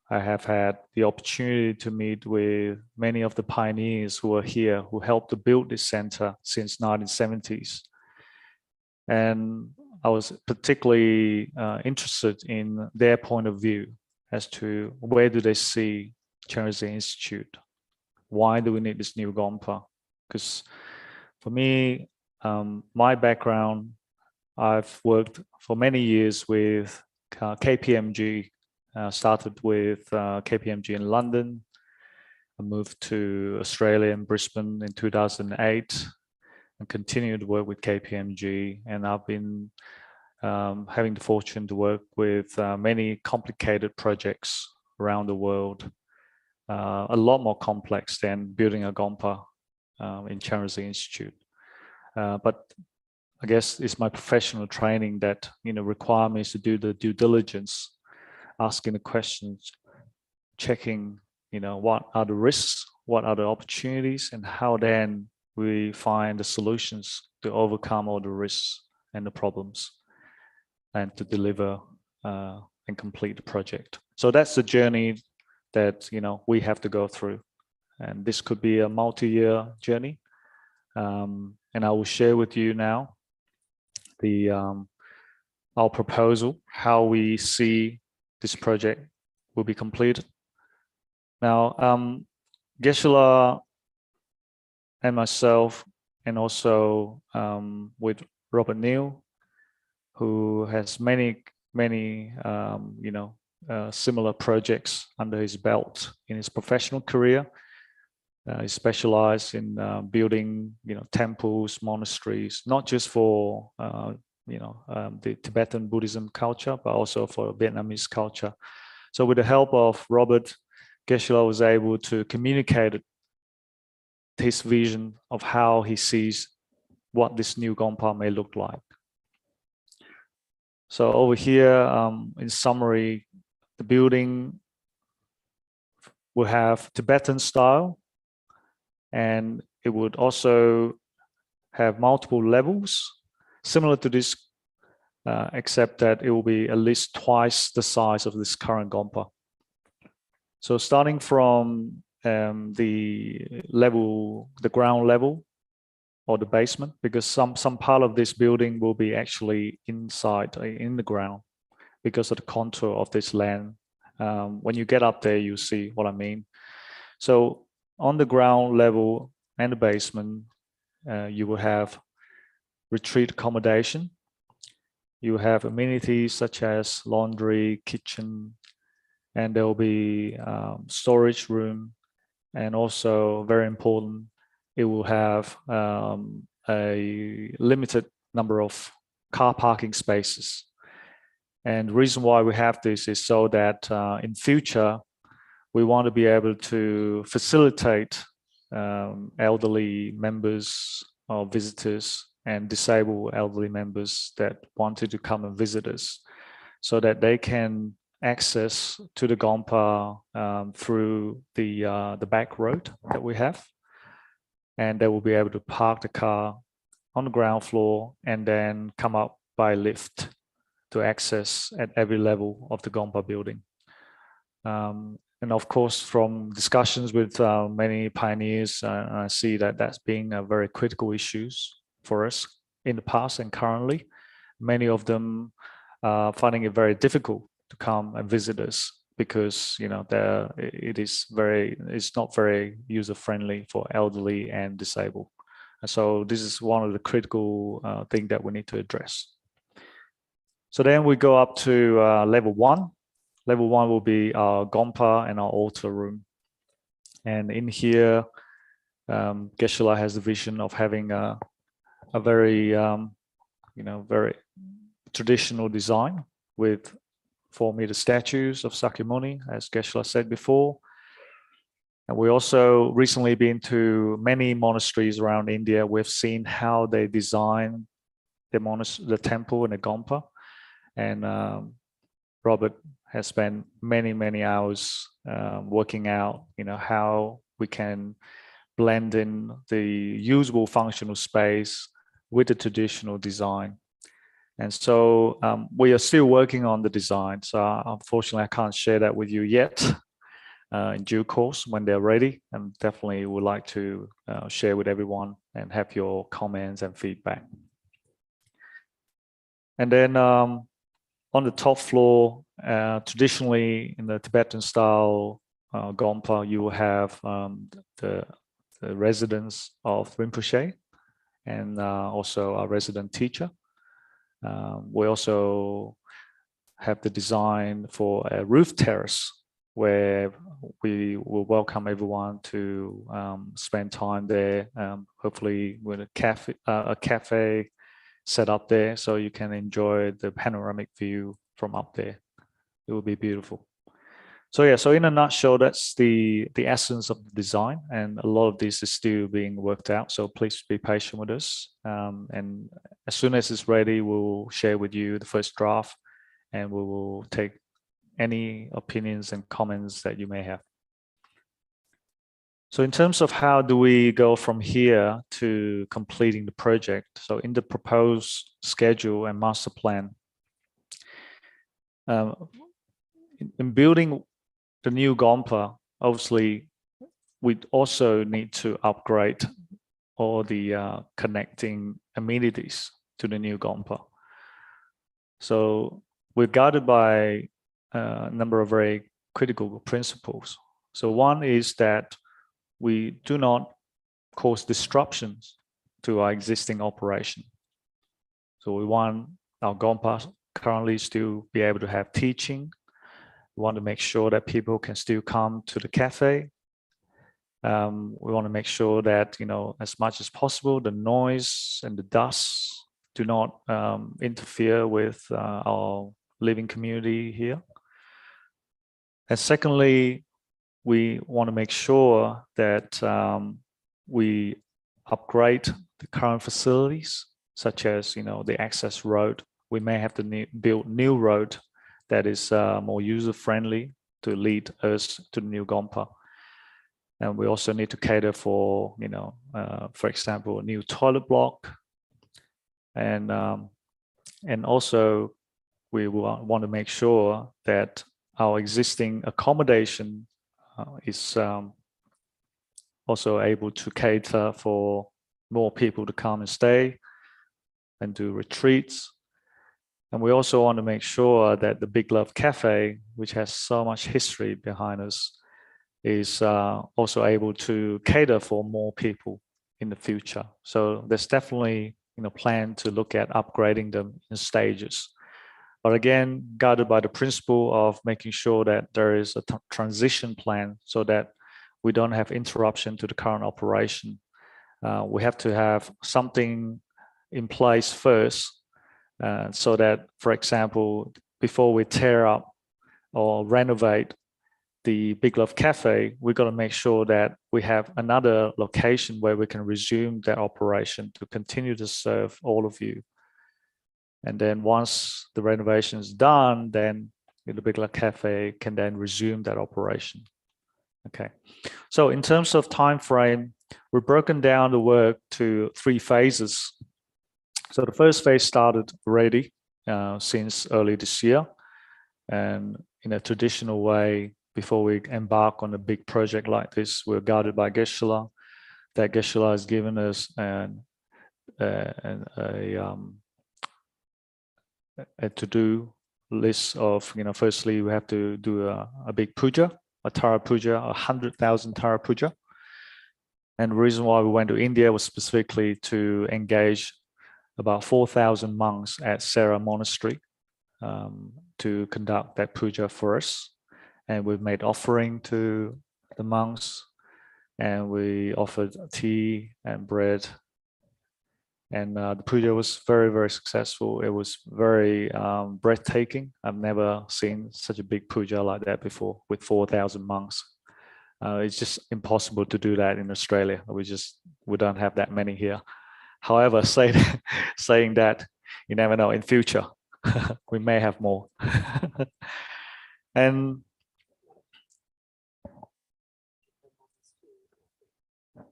I have had the opportunity to meet with many of the pioneers who are here, who helped to build this center since 1970s. And I was particularly interested in their point of view as to where do they see Chinese Institute? Why do we need this new Gompa? Because for me, my background, I've worked for many years with KPMG. Started with KPMG in London. I moved to Australia in Brisbane in 2008 and continued to work with KPMG. And I've been having the fortune to work with many complicated projects around the world, a lot more complex than building a Gompa in Chinese Institute. But I guess it's my professional training that require me to do the due diligence, asking the questions, checking, what are the risks, what are the opportunities, and how then we find the solutions to overcome all the risks and the problems and to deliver and complete the project. So that's the journey that, we have to go through. And this could be a multi-year journey. And I will share with you now our proposal, how we see this project will be completed. Now, Geshe-la and myself, and also with Robert Neal, who has many similar projects under his belt in his professional career. He specialized in building, temples, monasteries, not just for the Tibetan Buddhism culture, but also for Vietnamese culture. So with the help of Robert, Geshe-la was able to communicate his vision of how he sees what this new Gompa may look like. So over here, in summary, the building will have Tibetan style, and it would also have multiple levels, similar to this, except that it will be at least twice the size of this current Gompa. So starting from the ground level or the basement, because some part of this building will be actually inside, in the ground, because of the contour of this land. When you get up there, you see what I mean. So on the ground level and the basement, you will have retreat accommodation. You have amenities such as laundry, kitchen, and there will be storage room, and also very important, it will have a limited number of car parking spaces. And the reason why we have this is so that in future, we want to be able to facilitate elderly members or visitors and disabled elderly members that wanted to come and visit us, so that they can access to the Gompa through the back road that we have, and they will be able to park the car on the ground floor and then come up by lift to access at every level of the Gompa building. And of course, from discussions with many pioneers, I see that that's been a very critical issues for us in the past and currently. Many of them are finding it very difficult to come and visit us because it's not very user friendly for elderly and disabled. And so this is one of the critical things that we need to address. So then we go up to level 1. Level 1 will be our Gompa and our altar room. And in here, Geshe-la has the vision of having a very, very traditional design with 4-meter statues of Sakyamuni, as Geshe-la said before. And we also recently been to many monasteries around India. We've seen how they design the temple and the Gompa. And Robert has spent many hours working out, how we can blend in the usable functional space with the traditional design. And so we are still working on the design. So unfortunately, I can't share that with you yet. In due course, when they're ready, and definitely would like to share with everyone and have your comments and feedback. And then on the top floor, traditionally in the Tibetan style Gompa, you will have the residence of Rinpoche and also our resident teacher. We also have the design for a roof terrace where we will welcome everyone to spend time there, hopefully with a cafe set up there so you can enjoy the panoramic view from up there. It will be beautiful. So yeah, so in a nutshell, that's the essence of the design, and a lot of this is still being worked out. So please be patient with us. And as soon as it's ready, we'll share with you the first draft, and we will take any opinions and comments that you may have. So in terms of how do we go from here to completing the project? So in the proposed schedule and master plan, in building the new Gompa, obviously, we also need to upgrade all the connecting amenities to the new Gompa. So we're guided by a number of very critical principles. So one is that we do not cause disruptions to our existing operation. So we want our Gompa currently still be able to have teaching. We want to make sure that people can still come to the cafe. We want to make sure that, as much as possible, the noise and the dust do not interfere with our living community here. And secondly, we want to make sure that we upgrade the current facilities, such as the access road. We may have to build new road that is more user-friendly to lead us to the new Gompa. And we also need to cater for, for example, a new toilet block. And also we want to make sure that our existing accommodation is also able to cater for more people to come and stay and do retreats. And we also want to make sure that the Big Love Cafe, which has so much history behind us, is also able to cater for more people in the future. So there's definitely plan to look at upgrading them in stages. But again, guided by the principle of making sure that there is a transition plan so that we don't have interruption to the current operation. We have to have something in place first so that, for example, before we tear up or renovate the Big Love Cafe, we've got to make sure that we have another location where we can resume that operation to continue to serve all of you. And then once the renovation is done, then the Big Love Cafe can then resume that operation. Okay. So in terms of time frame, we've broken down the work to 3 phases. So the first phase started already since early this year. And in a traditional way, before we embark on a big project like this, we're guided by Geshe-la. That Geshe-la has given us a to-do list of, firstly, we have to do a big puja, a Tara puja, 100,000 Tara puja. And the reason why we went to India was specifically to engage about 4,000 monks at Sera Monastery to conduct that puja for us. And we've made offering to the monks, and we offered tea and bread. And the puja was very, very successful. It was very breathtaking. I've never seen such a big puja like that before with 4,000 monks. It's just impossible to do that in Australia. We don't have that many here. However, saying that, you never know, in future, we may have more. And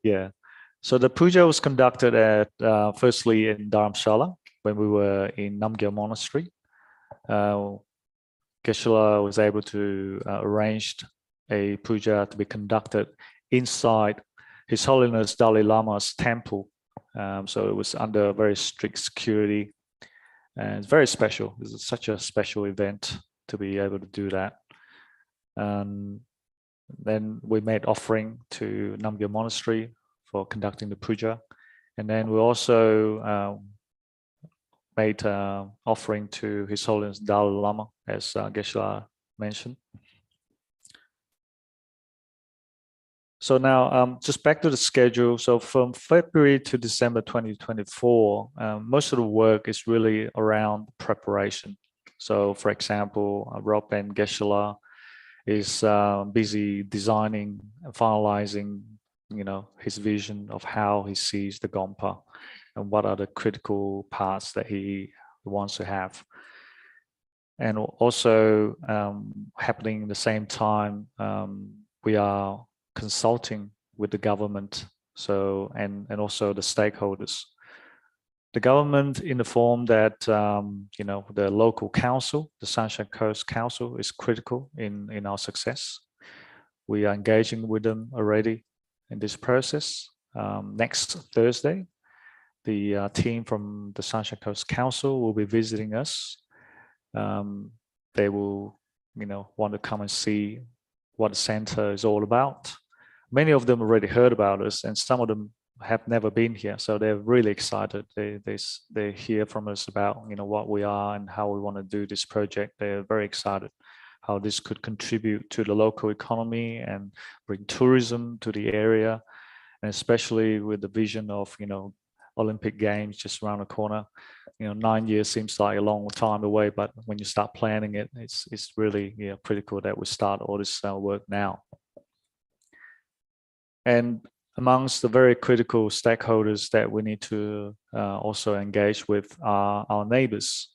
yeah, so the puja was conducted at firstly in Dharamshala when we were in Namgyal Monastery. Geshe-la was able to arrange a puja to be conducted inside His Holiness Dalai Lama's temple. So it was under very strict security, and it's very special. This is such a special event to be able to do that. Then we made offering to Namgyal Monastery for conducting the puja, and then we also made offering to His Holiness Dalai Lama, as Geshe-la mentioned. So now, just back to the schedule. So from February to December 2024, most of the work is really around preparation. So, for example, Rob and Geshe-la is busy designing and finalizing, his vision of how he sees the Gompa and what are the critical parts that he wants to have. And also happening at the same time, we are consulting with the government, and also the stakeholders. The government, in the form that the local council, the Sunshine Coast Council, is critical in our success. We are engaging with them already in this process. Next Thursday, the team from the Sunshine Coast Council will be visiting us. They will, want to come and see what the center is all about. Many of them already heard about us, and some of them have never been here, so they're really excited. They hear from us about what we are and how we want to do this project. They're very excited how this could contribute to the local economy and bring tourism to the area, and especially with the vision of Olympic Games just around the corner. 9 years seems like a long time away, but when you start planning it, it's really critical that we start all this work now. And amongst the very critical stakeholders that we need to also engage with are our neighbors.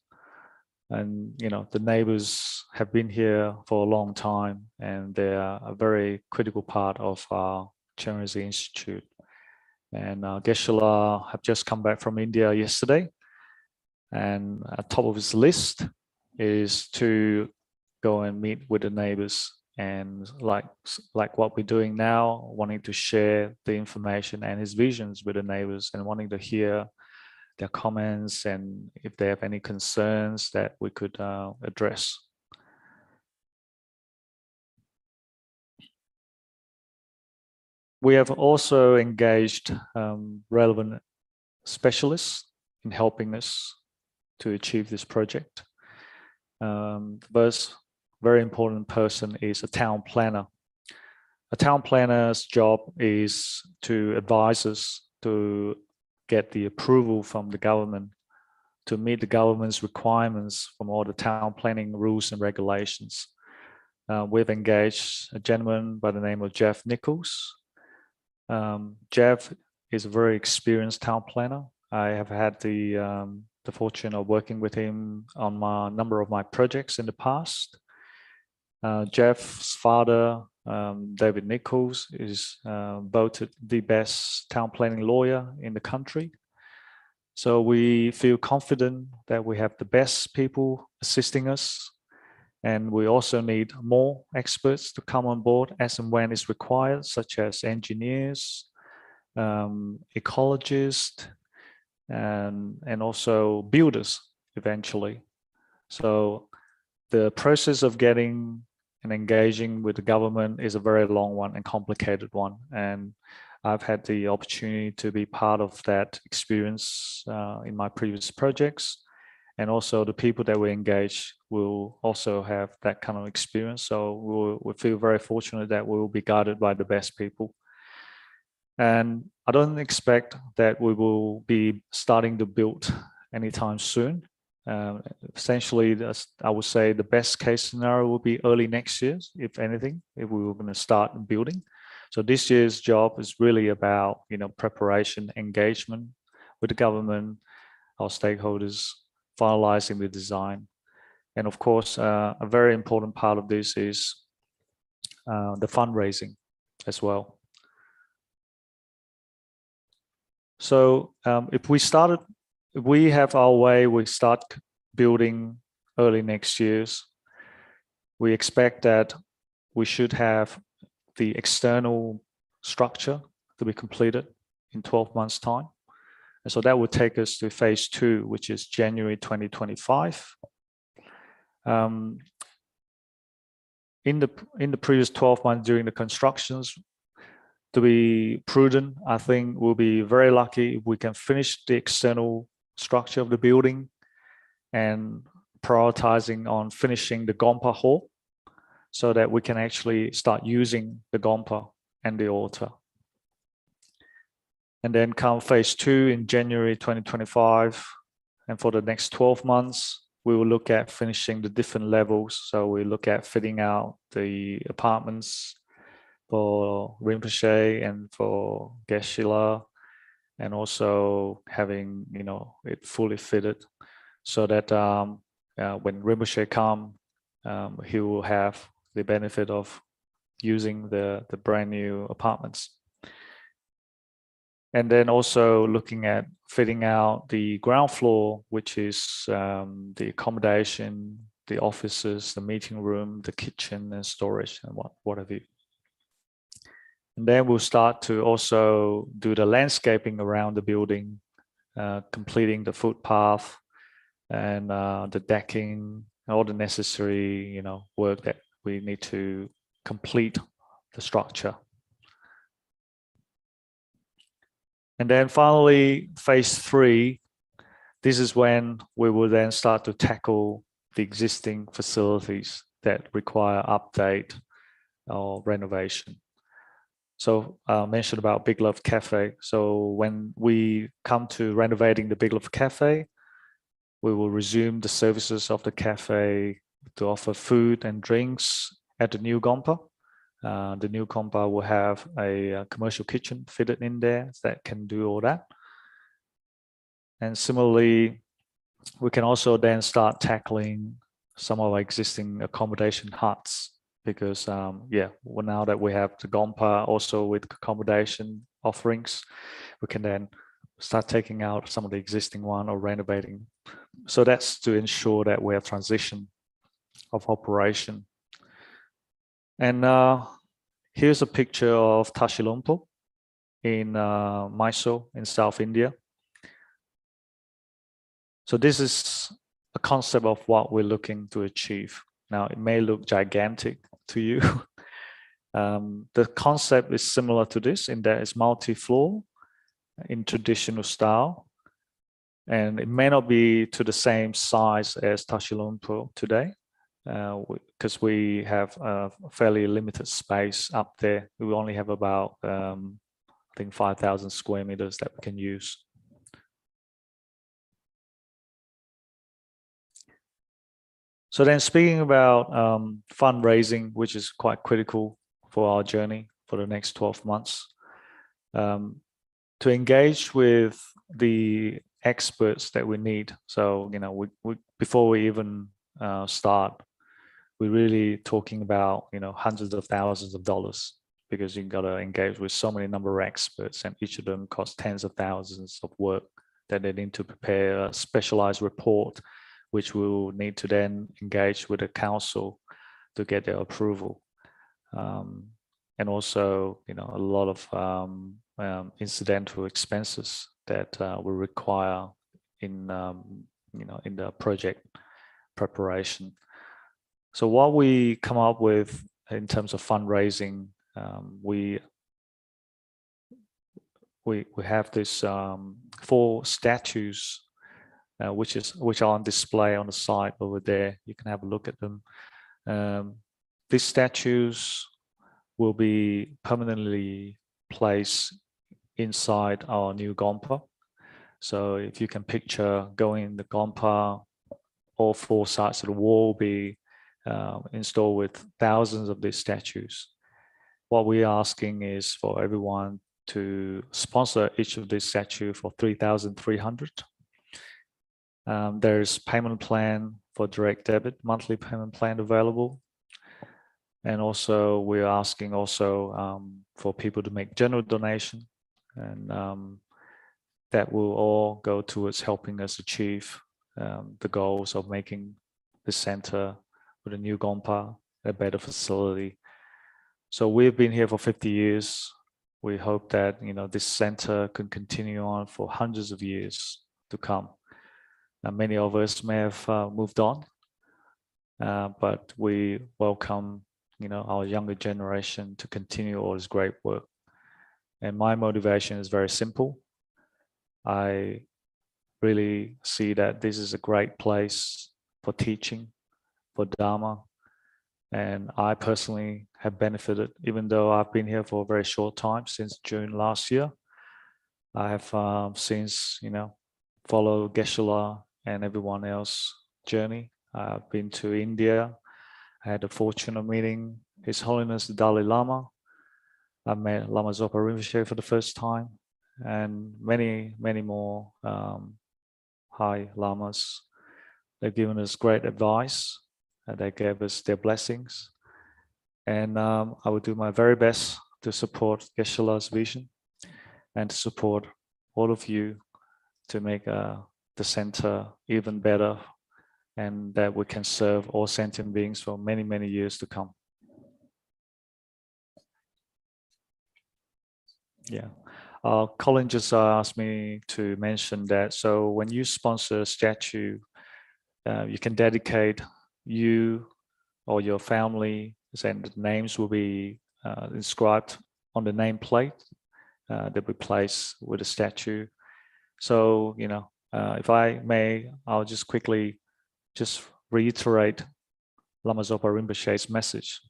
And the neighbors have been here for a long time, and they are a very critical part of our Chenrezig Institute. And Geshe-la have just come back from India yesterday, and at top of his list is to go and meet with the neighbors, and like what we're doing now, wanting to share the information and his visions with the neighbors, and wanting to hear their comments and if they have any concerns that we could address. We have also engaged relevant specialists in helping us to achieve this project. The first very important person is a town planner. A town planner's job is to advise us to get the approval from the government to meet the government's requirements from all the town planning rules and regulations. We've engaged a gentleman by the name of Jeff Nichols. Jeff is a very experienced town planner. I have had the fortune of working with him on a number of my projects in the past. Jeff's father, David Nichols, is voted the best town planning lawyer in the country. So we feel confident that we have the best people assisting us, And we also need more experts to come on board as and when it's required, such as engineers, ecologists, and also builders eventually. So the process of getting and engaging with the government is a very long one and complicated one. And I've had the opportunity to be part of that experience in my previous projects. And also the people that we engage will also have that kind of experience. So we feel very fortunate that we will be guided by the best people. And I don't expect that we will be starting to build anytime soon. Essentially, I would say the best case scenario will be early next year, if anything, if we were going to start building. So this year's job is really about, preparation, engagement with the government, our stakeholders, finalizing the design. And of course, a very important part of this is the fundraising as well. So if we have our way, we start building early next year, we expect that we should have the external structure to be completed in 12 months' time. And so that would take us to phase 2, which is January 2025. In the previous 12 months during the constructions, to be prudent, I think we'll be very lucky if we can finish the external structure of the building and prioritizing on finishing the Gompa hall so that we can actually start using the Gompa and the altar. And then come phase 2 in January 2025. And for the next 12 months, we will look at finishing the different levels. So we look at fitting out the apartments for Rinpoche and for Geshe-la, and also having, it fully fitted so that when Rinpoche comes, he will have the benefit of using the brand new apartments. And then also looking at fitting out the ground floor, which is the accommodation, the offices, the meeting room, the kitchen and storage and what have you. And then we'll start to also do the landscaping around the building, completing the footpath and the decking, all the necessary, work that we need to complete the structure. And then finally, phase 3, this is when we will then start to tackle the existing facilities that require update or renovation. So I mentioned about Big Love Cafe. So when we come to renovating the Big Love Cafe, we will resume the services of the cafe to offer food and drinks at the new Gompa. The new Gompa will have a commercial kitchen fitted in there that can do all that. And similarly, we can also then start tackling some of our existing accommodation huts because, now that we have the Gompa also with accommodation offerings, we can then start taking out some of the existing one or renovating. So that's to ensure that we have transition of operation. And here's a picture of Tashilompo in Mysore in South India. So this is a concept of what we're looking to achieve. Now, it may look gigantic to you. The concept is similar to this in that it's multi-floor in traditional style. And it may not be to the same size as Tashilompo today, because we have a fairly limited space up there. We only have about, I think, 5,000 square meters that we can use. So then speaking about fundraising, which is quite critical for our journey for the next 12 months, to engage with the experts that we need. So, before we even start, we're really talking about, hundreds of thousands of dollars because you've got to engage with so many number of experts and each of them costs tens of thousands of work that they need to prepare a specialized report which we will need to then engage with the council to get their approval. And also, a lot of incidental expenses that will require in in the project preparation. So what we come up with in terms of fundraising, we have this 4 statues which are on display on the side over there. You can have a look at them. These statues will be permanently placed inside our new Gompa. So if you can picture going in the Gompa, all 4 sides of the wall will be installed with thousands of these statues. What we're asking is for everyone to sponsor each of these statues for 3,300. There's payment plan for direct debit, monthly payment plan available. And also we're asking for people to make general donation, and that will all go towards helping us achieve the goals of making the center with a new Gompa a better facility. So we've been here for 50 years. We hope that this center can continue on for hundreds of years to come. Now, many of us may have moved on, but we welcome our younger generation to continue all this great work. And my motivation is very simple. I really see that this is a great place for teaching, for Dharma. And I personally have benefited, even though I've been here for a very short time, since June last year. I have since, followed Geshe-la and everyone else's journey. I've been to India. I had the fortune of meeting His Holiness the Dalai Lama. I met Lama Zopa Rinpoche for the first time, and many, many more high lamas. They've given us great advice, and they gave us their blessings. And I will do my very best to support Geshe-la's vision and to support all of you to make the center even better, and that we can serve all sentient beings for many, many years to come. Yeah. Colin just asked me to mention that. So when you sponsor a statue, you can dedicate you or your family, and the names will be inscribed on the nameplate that we place with the statue. So, if I may, I'll just quickly reiterate Lama Zopa Rinpoche's message.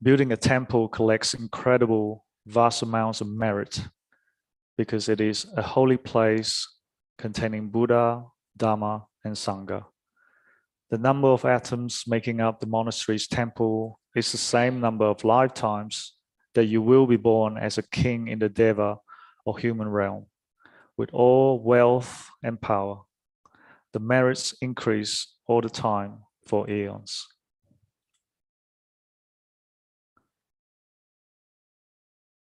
Building a temple collects incredible, vast amounts of merit because it is a holy place containing Buddha, Dharma, and Sangha. The number of atoms making up the monastery's temple is the same number of lifetimes that you will be born as a king in the Deva or human realm, with all wealth and power. The merits increase all the time for eons.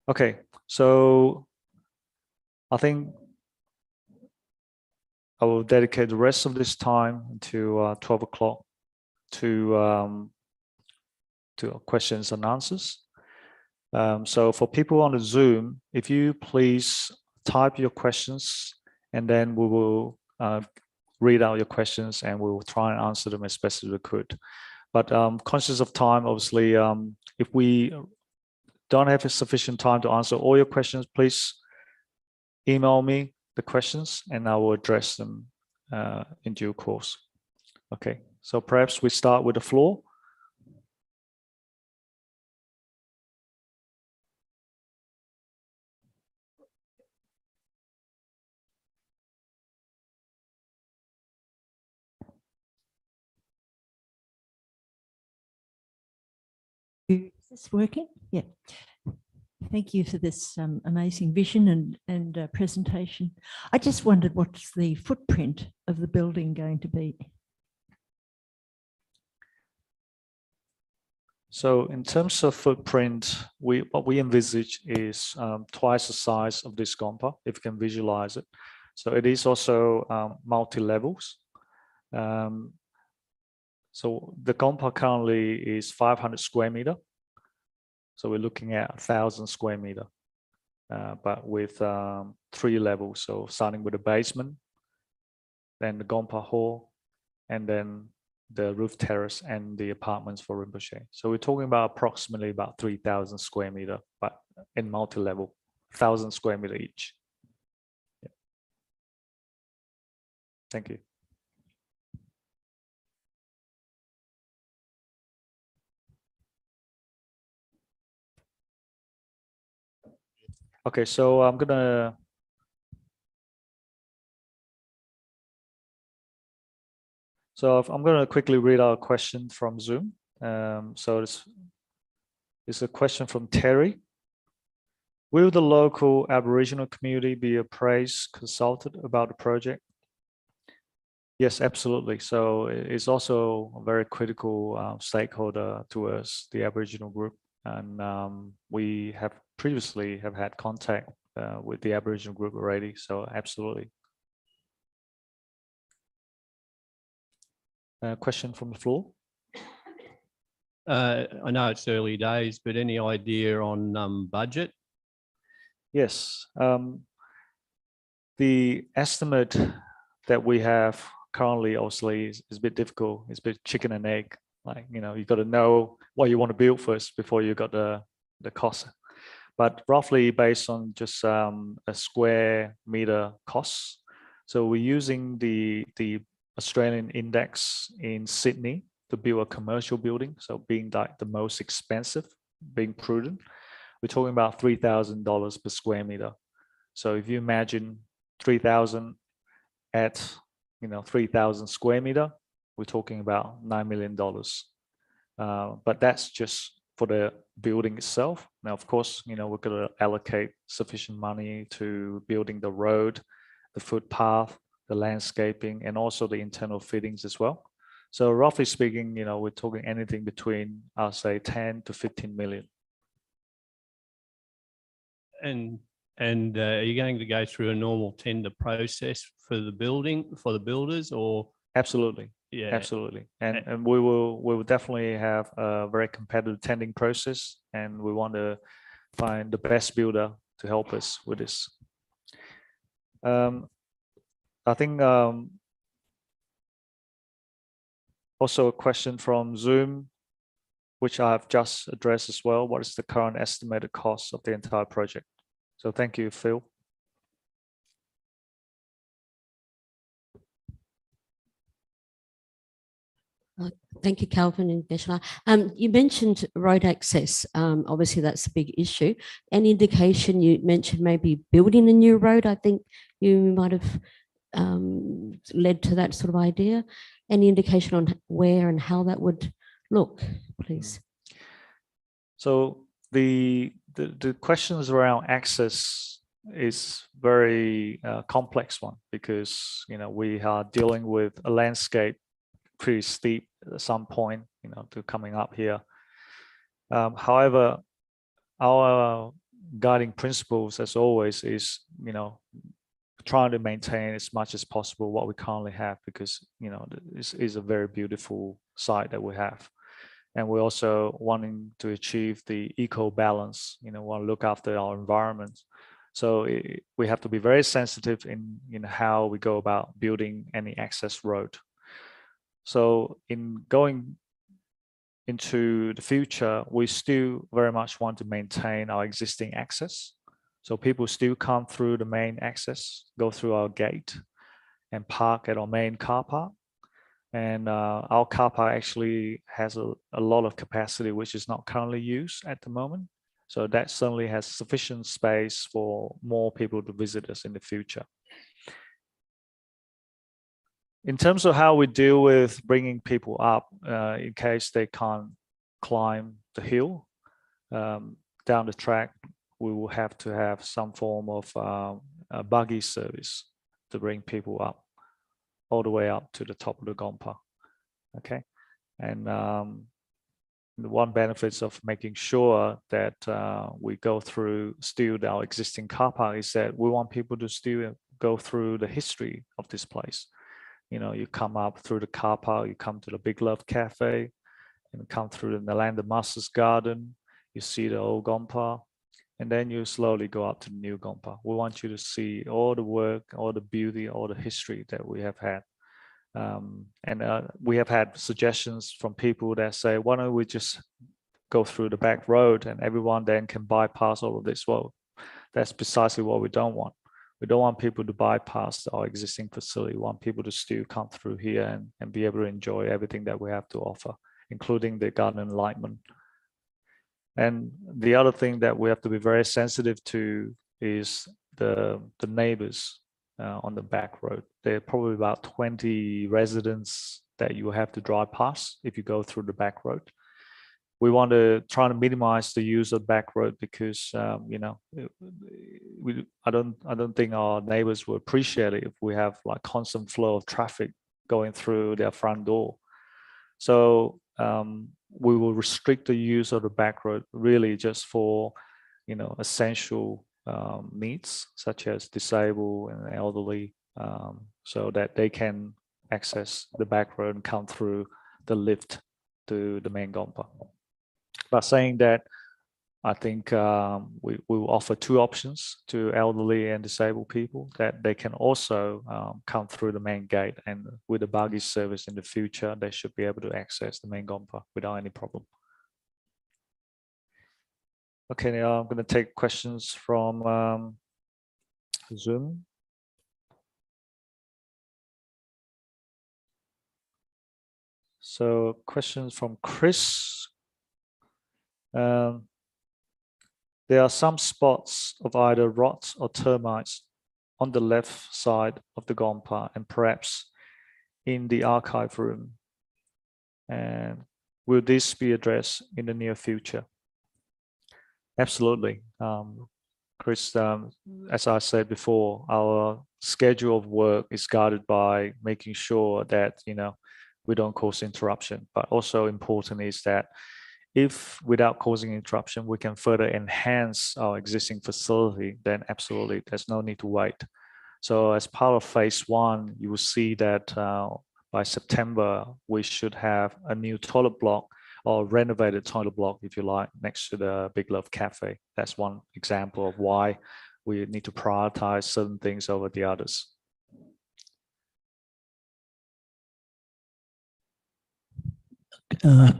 Okay, so I think I will dedicate the rest of this time to 12 o'clock to questions and answers. So for people on the Zoom, if you please type your questions, and then we will read out your questions and we will try and answer them as best as we could. But conscious of time, obviously, if we don't have sufficient time to answer all your questions, please email me the questions and I will address them in due course. Okay, so perhaps we start with the floor. Is this working? Yeah. Thank you for this amazing vision and presentation. I just wondered, what's the footprint of the building going to be? So in terms of footprint, what we envisage is twice the size of this Gompa, if you can visualize it. So it is also multi-levels. So the Gompa currently is 500 square meter. So we're looking at 1,000 square meter, but with 3 levels. So starting with the basement, then the Gompa hall, and then the roof terrace and the apartments for Rinpoche. So we're talking about approximately about 3,000 square meter, but in multi-level, 1,000 square meter each. Yeah. Thank you. Okay, so I'm gonna quickly read out a question from Zoom. So it's a question from Terry. Will the local Aboriginal community be appraised, consulted about the project? Yes, absolutely. So it's also a very critical stakeholder to us, the Aboriginal group, and we have previously had contact with the Aboriginal group already. So absolutely. Question from the floor. I know it's early days, but any idea on budget? Yes. The estimate that we have currently obviously is a bit difficult. It's a bit chicken and egg. Like, you know, you got to know what you want to build first before you got the cost. But roughly based on just a square meter cost. So we're using the Australian index in Sydney to build a commercial building. So being like the most expensive, being prudent, we're talking about $3,000 per square meter. So if you imagine 3,000 at 3,000 square meter, we're talking about $9 million. But that's just for the building itself. Now, of course, we're going to allocate sufficient money to building the road, the footpath, the landscaping, and also the internal fittings as well. So roughly speaking, we're talking anything between, I'll say 10 to 15 million. And are you going to go through a normal tender process for the building, for the builders, or? Absolutely. Yeah, absolutely. And we will definitely have a very competitive tendering process, and we want to find the best builder to help us with this. I think also a question from Zoom, which I have just addressed as well. What is the current estimated cost of the entire project? So thank you, Phil. Thank you, Calvin and Geshe-la. You mentioned road access. Obviously, that's a big issue. Any indication? You mentioned maybe building a new road. I think you might have led to that sort of idea. Any indication on where and how that would look, please? So the questions around access is very complex one, because we are dealing with a landscape pretty steep at some point, to coming up here. However, our guiding principles, as always, is trying to maintain as much as possible what we currently have, because this is a very beautiful site that we have, and we're also wanting to achieve the eco balance. Want to look after our environment. So we have to be very sensitive in how we go about building any access road. So in going into the future, we still very much want to maintain our existing access. So people still come through the main access, go through our gate and park at our main car park. And our car park actually has a lot of capacity, which is not currently used at the moment. So that certainly has sufficient space for more people to visit us in the future. In terms of how we deal with bringing people up, in case they can't climb the hill down the track, we will have to have some form of a buggy service to bring people up, all the way up to the top of the Gompa. Okay, and the one benefits of making sure that we go through still our existing car park is that we want people to still go through the history of this place. You know, you come up through the car park, you come to the Big Love Cafe, and come through the Land of Masters Garden, you see the old Gompa, and then you slowly go up to the new Gompa. We want you to see all the work, all the beauty, all the history that we have had. We have had suggestions from people that say, why don't we just go through the back road and everyone then can bypass all of this? Well, that's precisely what we don't want. We don't want people to bypass our existing facility. We want people to still come through here and be able to enjoy everything that we have to offer, including the garden enlightenment. And the other thing that we have to be very sensitive to is the neighbors on the back road. There are probably about 20 residents that you have to drive past if you go through the back road. We want to try to minimize the use of back road because you know, I don't think our neighbors will appreciate it if we have like constant flow of traffic going through their front door. So we will restrict the use of the back road really just for, you know, essential needs such as disabled and elderly, so that they can access the back road and come through the lift to the main Gompa. By saying that, I think we will offer two options to elderly and disabled people, that they can also come through the main gate, and with the buggy service in the future, they should be able to access the main Gompa without any problem. Okay, now I'm going to take questions from Zoom. So questions from Chris. There are some spots of either rots or termites on the left side of the Gompa and perhaps in the archive room. And will this be addressed in the near future? Absolutely. Chris, as I said before, our schedule of work is guided by making sure that, you know, we don't cause interruption, but also important is that if without causing interruption, we can further enhance our existing facility, then absolutely, there's no need to wait. So as part of phase one, you will see that by September, we should have a new toilet block or renovated toilet block, if you like, next to the Big Love Cafe. That's one example of why we need to prioritize certain things over the others.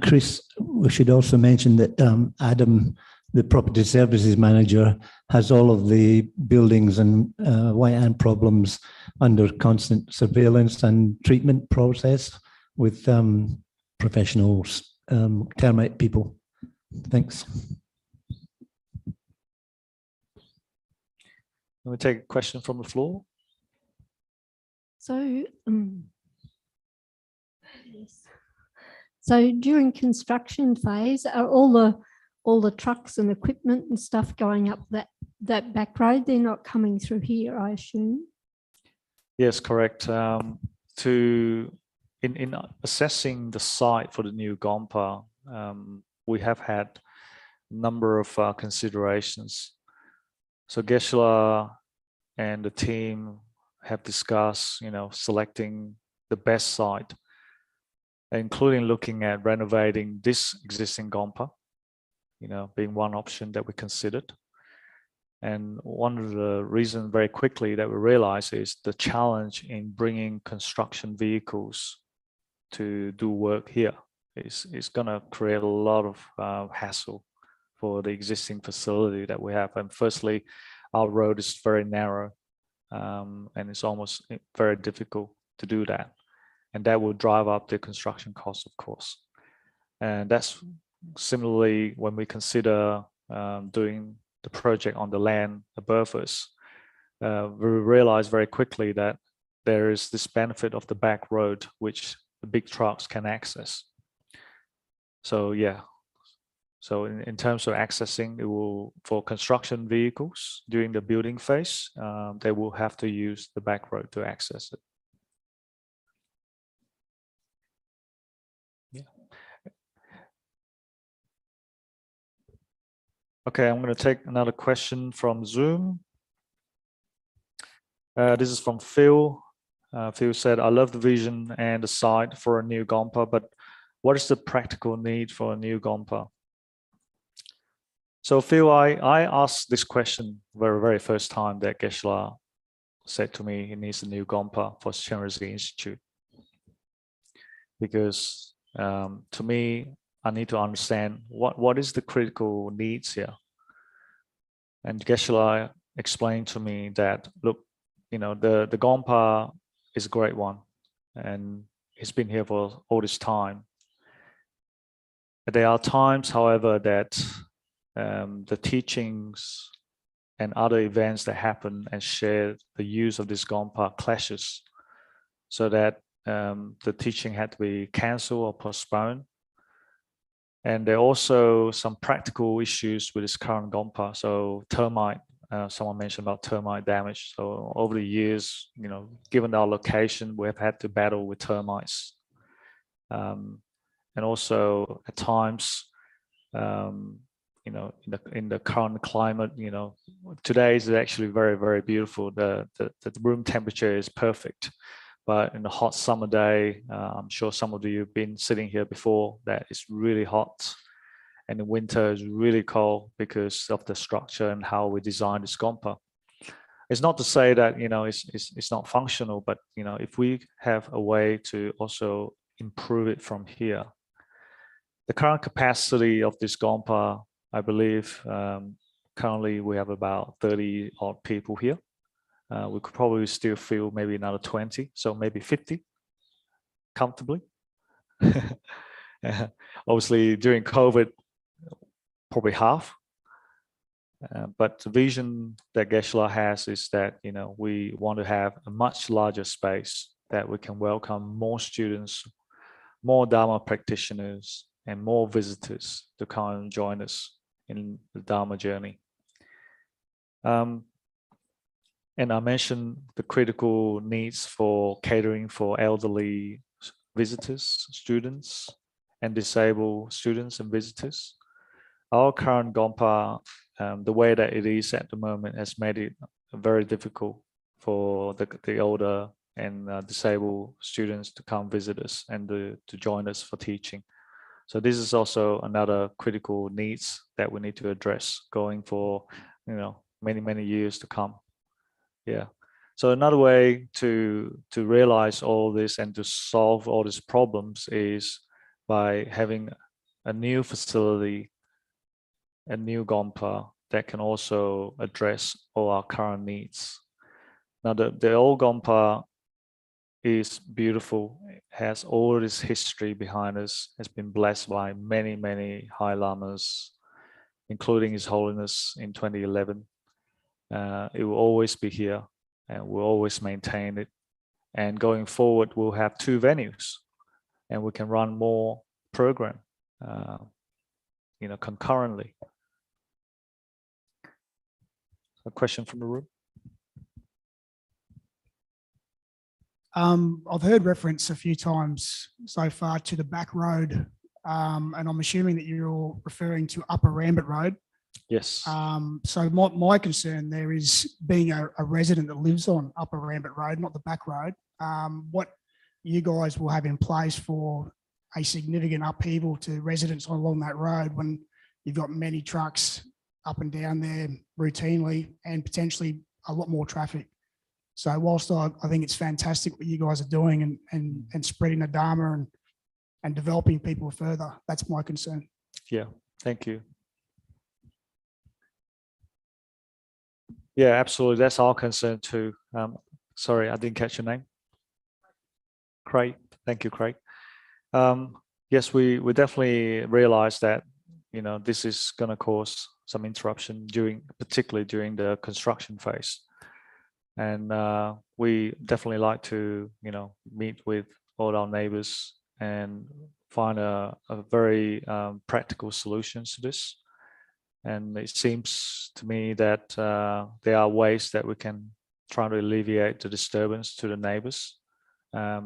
Chris, we should also mention that Adam, the property services manager, has all of the buildings and white ant problems under constant surveillance and treatment process with professionals, termite people. Thanks. Let me take a question from the floor. So, yes. So during construction phase, are all the trucks and equipment and stuff going up that back road? They're not coming through here, I assume. Yes, correct. In assessing the site for the new Gompa, we have had a number of considerations. So Geshe-la and the team have discussed, you know, selecting the best site, including looking at renovating this existing Gompa, you know, being one option that we considered. And one of the reasons very quickly that we realized is the challenge in bringing construction vehicles to do work here is going to create a lot of hassle for the existing facility that we have. And firstly, our road is very narrow, and it's almost very difficult to do that. And that will drive up the construction costs, of course. And that's similarly when we consider doing the project on the land above us, we realize very quickly that there is this benefit of the back road, which the big trucks can access. So yeah, so in terms of accessing, it will, for construction vehicles during the building phase, they will have to use the back road to access it. Okay, I'm going to take another question from Zoom. This is from Phil. Phil said, I love the vision and the site for a new Gompa, but what is the practical need for a new Gompa? So Phil, I asked this question very first time that Geshe-la said to me he needs a new Gompa for Chenrezig Institute. Because to me, I need to understand what is the critical needs here. And Geshe-la explained to me that, look, you know, the Gompa is a great one, and he's been here for all this time. But there are times, however, that the teachings and other events that happen and share the use of this Gompa clashes, so that the teaching had to be cancelled or postponed. And there are also some practical issues with this current Gompa. So termite, someone mentioned about termite damage. So over the years, you know, given our location, we have had to battle with termites. And also at times, you know, in the current climate, you know, today is actually very beautiful. The room temperature is perfect. But in a hot summer day, I'm sure some of you have been sitting here before, that it's really hot. And in winter is really cold because of the structure and how we designed this Gompa. It's not to say that, you know, it's not functional, but, you know, if we have a way to also improve it from here. The current capacity of this Gompa, I believe, currently we have about 30 odd people here. We could probably still fill maybe another 20, so maybe 50 comfortably. Obviously, during COVID, probably half. But the vision that Geshe-la has is that, you know, we want to have a much larger space that we can welcome more students, more Dharma practitioners, and more visitors to come and join us in the Dharma journey. And I mentioned the critical needs for catering for elderly visitors, students, and disabled students and visitors. Our current Gompa, the way that it is at the moment, has made it very difficult for the older and disabled students to come visit us and to join us for teaching. So this is also another critical needs that we need to address going for, you know, many years to come. Yeah. So another way to realize all this and to solve all these problems is by having a new facility, a new Gompa that can also address all our current needs. Now the old Gompa is beautiful, it has all this history behind us, has been blessed by many High Lamas, including His Holiness in 2011. It will always be here and we'll always maintain it. And going forward, we'll have 2 venues and we can run more program, you know, concurrently. A question from the room? I've heard reference a few times so far to the back road, and I'm assuming that you're referring to Upper Rambit Road. Yes. So my concern there is being a resident that lives on Upper Rambit Road, not the back road. What you guys will have in place for a significant upheaval to residents along that road when you've got many trucks up and down there routinely and potentially a lot more traffic. So whilst I think it's fantastic what you guys are doing and spreading the Dharma and developing people further, that's my concern. Yeah, thank you. Yeah, absolutely. That's our concern too. Sorry, I didn't catch your name. Craig. Thank you, Craig. Yes, we definitely realize that, you know, this is going to cause some interruption particularly during the construction phase. And we definitely like to, you know, meet with all our neighbors and find a very practical solutions to this. And it seems to me that there are ways that we can try to alleviate the disturbance to the neighbors. I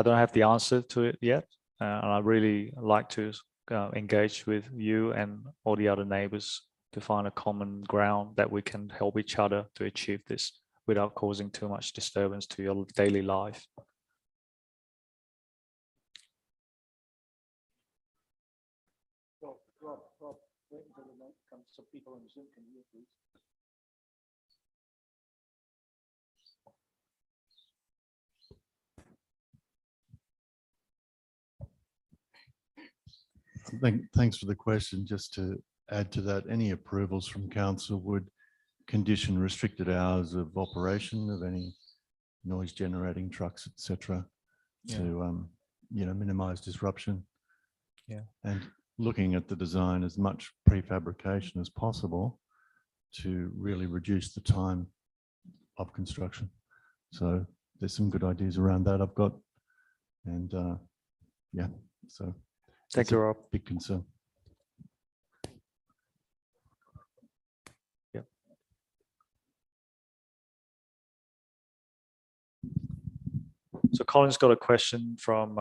don't have the answer to it yet. And I really like to engage with you and all the other neighbors to find a common ground that we can help each other to achieve this. without causing too much disturbance to your daily life. Thanks for the question. Just to add to that, any approvals from council would condition restricted hours of operation of any noise generating trucks, etc., to minimize disruption. Yeah. And looking at the design as much prefabrication as possible to really reduce the time of construction. So there's some good ideas around that I've got, and yeah, so thank you, Rob. Big concern. Yeah. So Colin's got a question from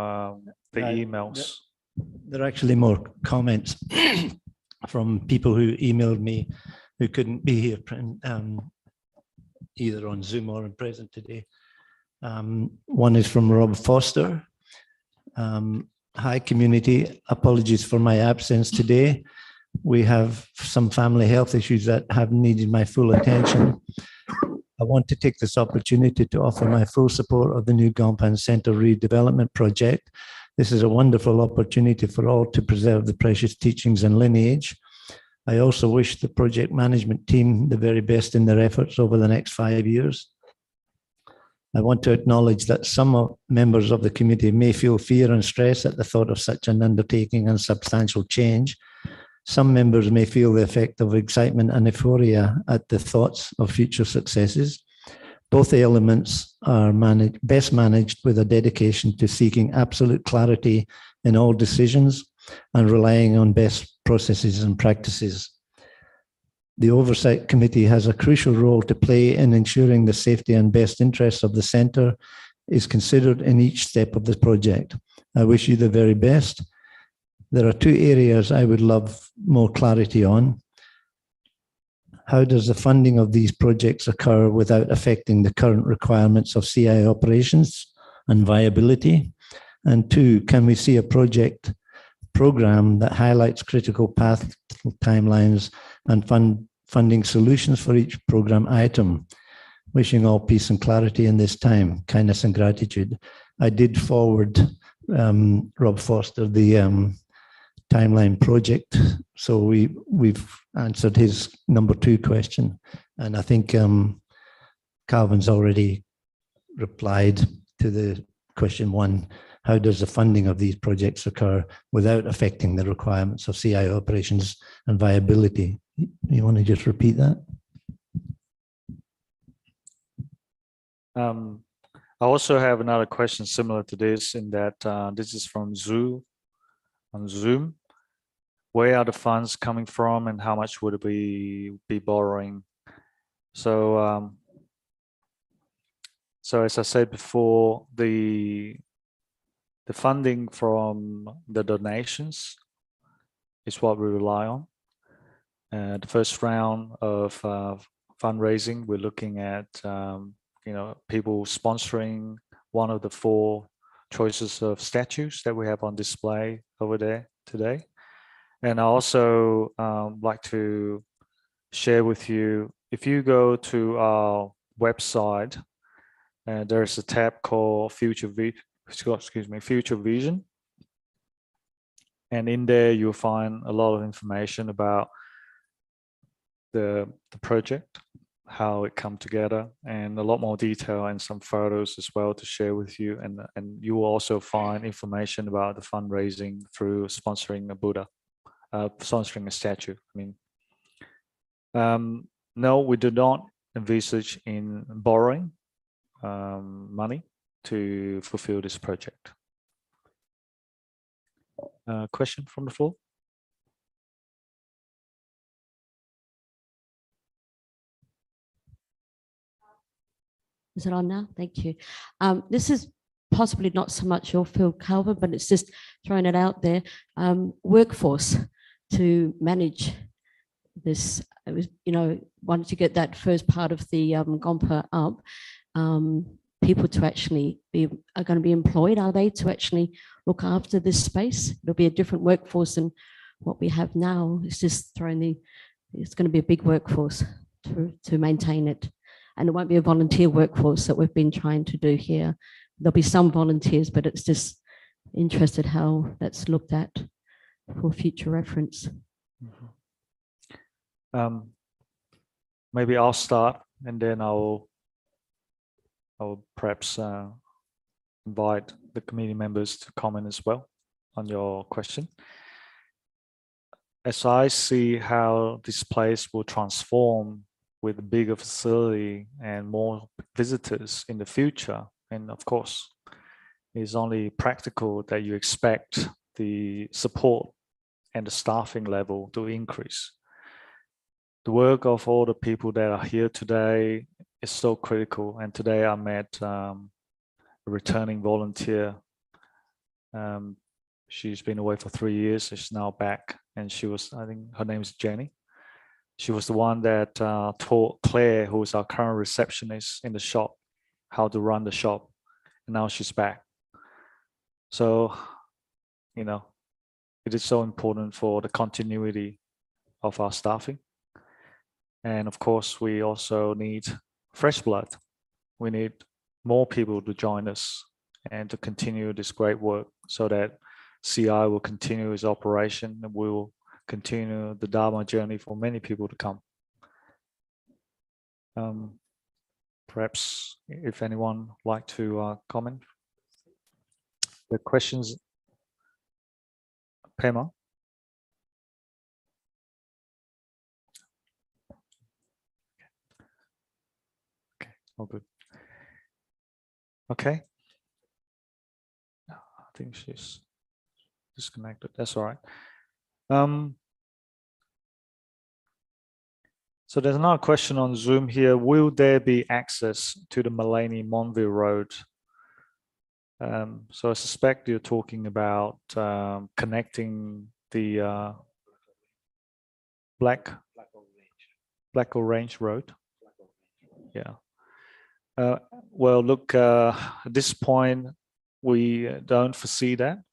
the emails. There are actually more comments from people who emailed me who couldn't be here either on Zoom or in present today. One is from Rob Foster. Hi, community. Apologies for my absence today. We have some family health issues that have needed my full attention. I want to take this opportunity to offer my full support of the new Gompa Centre redevelopment project. This is a wonderful opportunity for all to preserve the precious teachings and lineage. I also wish the project management team the very best in their efforts over the next 5 years. I want to acknowledge that some members of the committee may feel fear and stress at the thought of such an undertaking and substantial change. Some members may feel the effect of excitement and euphoria at the thoughts of future successes. Both elements are best managed with a dedication to seeking absolute clarity in all decisions and relying on best processes and practices. The Oversight Committee has a crucial role to play in ensuring the safety and best interests of the centre is considered in each step of the project. I wish you the very best. There are two areas I would love more clarity on. How does the funding of these projects occur without affecting the current requirements of CI operations and viability? And two, can we see a program that highlights critical path timelines and funding solutions for each program item? Wishing all peace and clarity in this time, kindness and gratitude. I did forward Rob Foster the timeline project, so we've answered his number 2 question, and I think Calvin's already replied to the question 1. How does the funding of these projects occur without affecting the requirements of CI operations and viability? You want to just repeat that? I also have another question similar to this, in that this is from Zoo on Zoom. Where are the funds coming from, and how much would we be borrowing? So, so as I said before, the funding from the donations is what we rely on. The first round of fundraising, we're looking at people sponsoring one of the 4 choices of statues that we have on display over there today. And I also like to share with you, if you go to our website, there's a tab called Future Vision. And in there, you'll find a lot of information about the project, how it come together, and a lot more detail and some photos as well to share with you. And you will also find information about the fundraising through sponsoring a Buddha. Sponsoring a statue. No, we do not envisage in borrowing money to fulfill this project. Question from the floor? Is it on now? Thank you. This is possibly not so much your field, Calvin, but it's just throwing it out there. Workforce to manage this, it was, you know, once you get that first part of the Gompa up, people to actually are going to be employed, are they, to actually look after this space? It'll be a different workforce than what we have now. It's just it's going to be a big workforce to maintain it. And it won't be a volunteer workforce that we've been trying to do here. There'll be some volunteers, but it's just interested how that's looked at for future reference. Maybe I'll start, and then I'll perhaps invite the committee members to comment as well on your question. As I see how this place will transform with a bigger facility and more visitors in the future, and of course, it's only practical that you expect the support and the staffing level to increase. The work of all the people that are here today is so critical. And today I met a returning volunteer. She's been away for 3 years. She's now back, and she was, I think her name is Jenny. She was the one that taught Claire, who is our current receptionist in the shop, how to run the shop. And now she's back. So, you know, it is so important for the continuity of our staffing. And of course, we also need fresh blood. We need more people to join us and to continue this great work so that CI will continue its operation, and we will continue the Dharma journey for many people to come. Perhaps if anyone would like to comment. The questions, Pema. Okay, all good. Okay. I think she's disconnected. That's all right. So there's another question on Zoom here. Will there be access to the Mullany Monville Road? So I suspect you're talking about connecting the Blackall Range Road. Yeah. Well, look, at this point, we don't foresee that.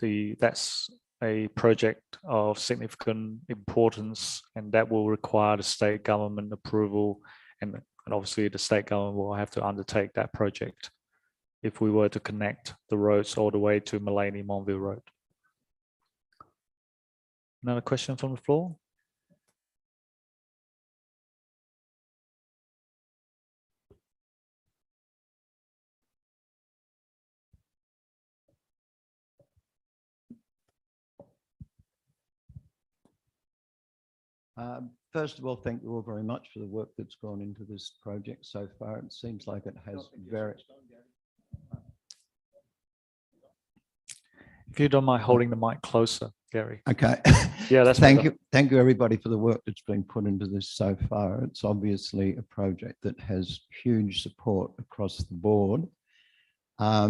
That's a project of significant importance, and that will require the state government approval, and obviously the state government will have to undertake that project if we were to connect the roads all the way to Mullany Monville Road. Another question from the floor? First of all, thank you all very much for the work that's gone into this project so far. It seems like it has very... If you don't mind holding the mic closer, Gary. Okay. Yeah, that's Thank better. you. Thank you, everybody, for the work that's been put into this so far. It's obviously a project that has huge support across the board. I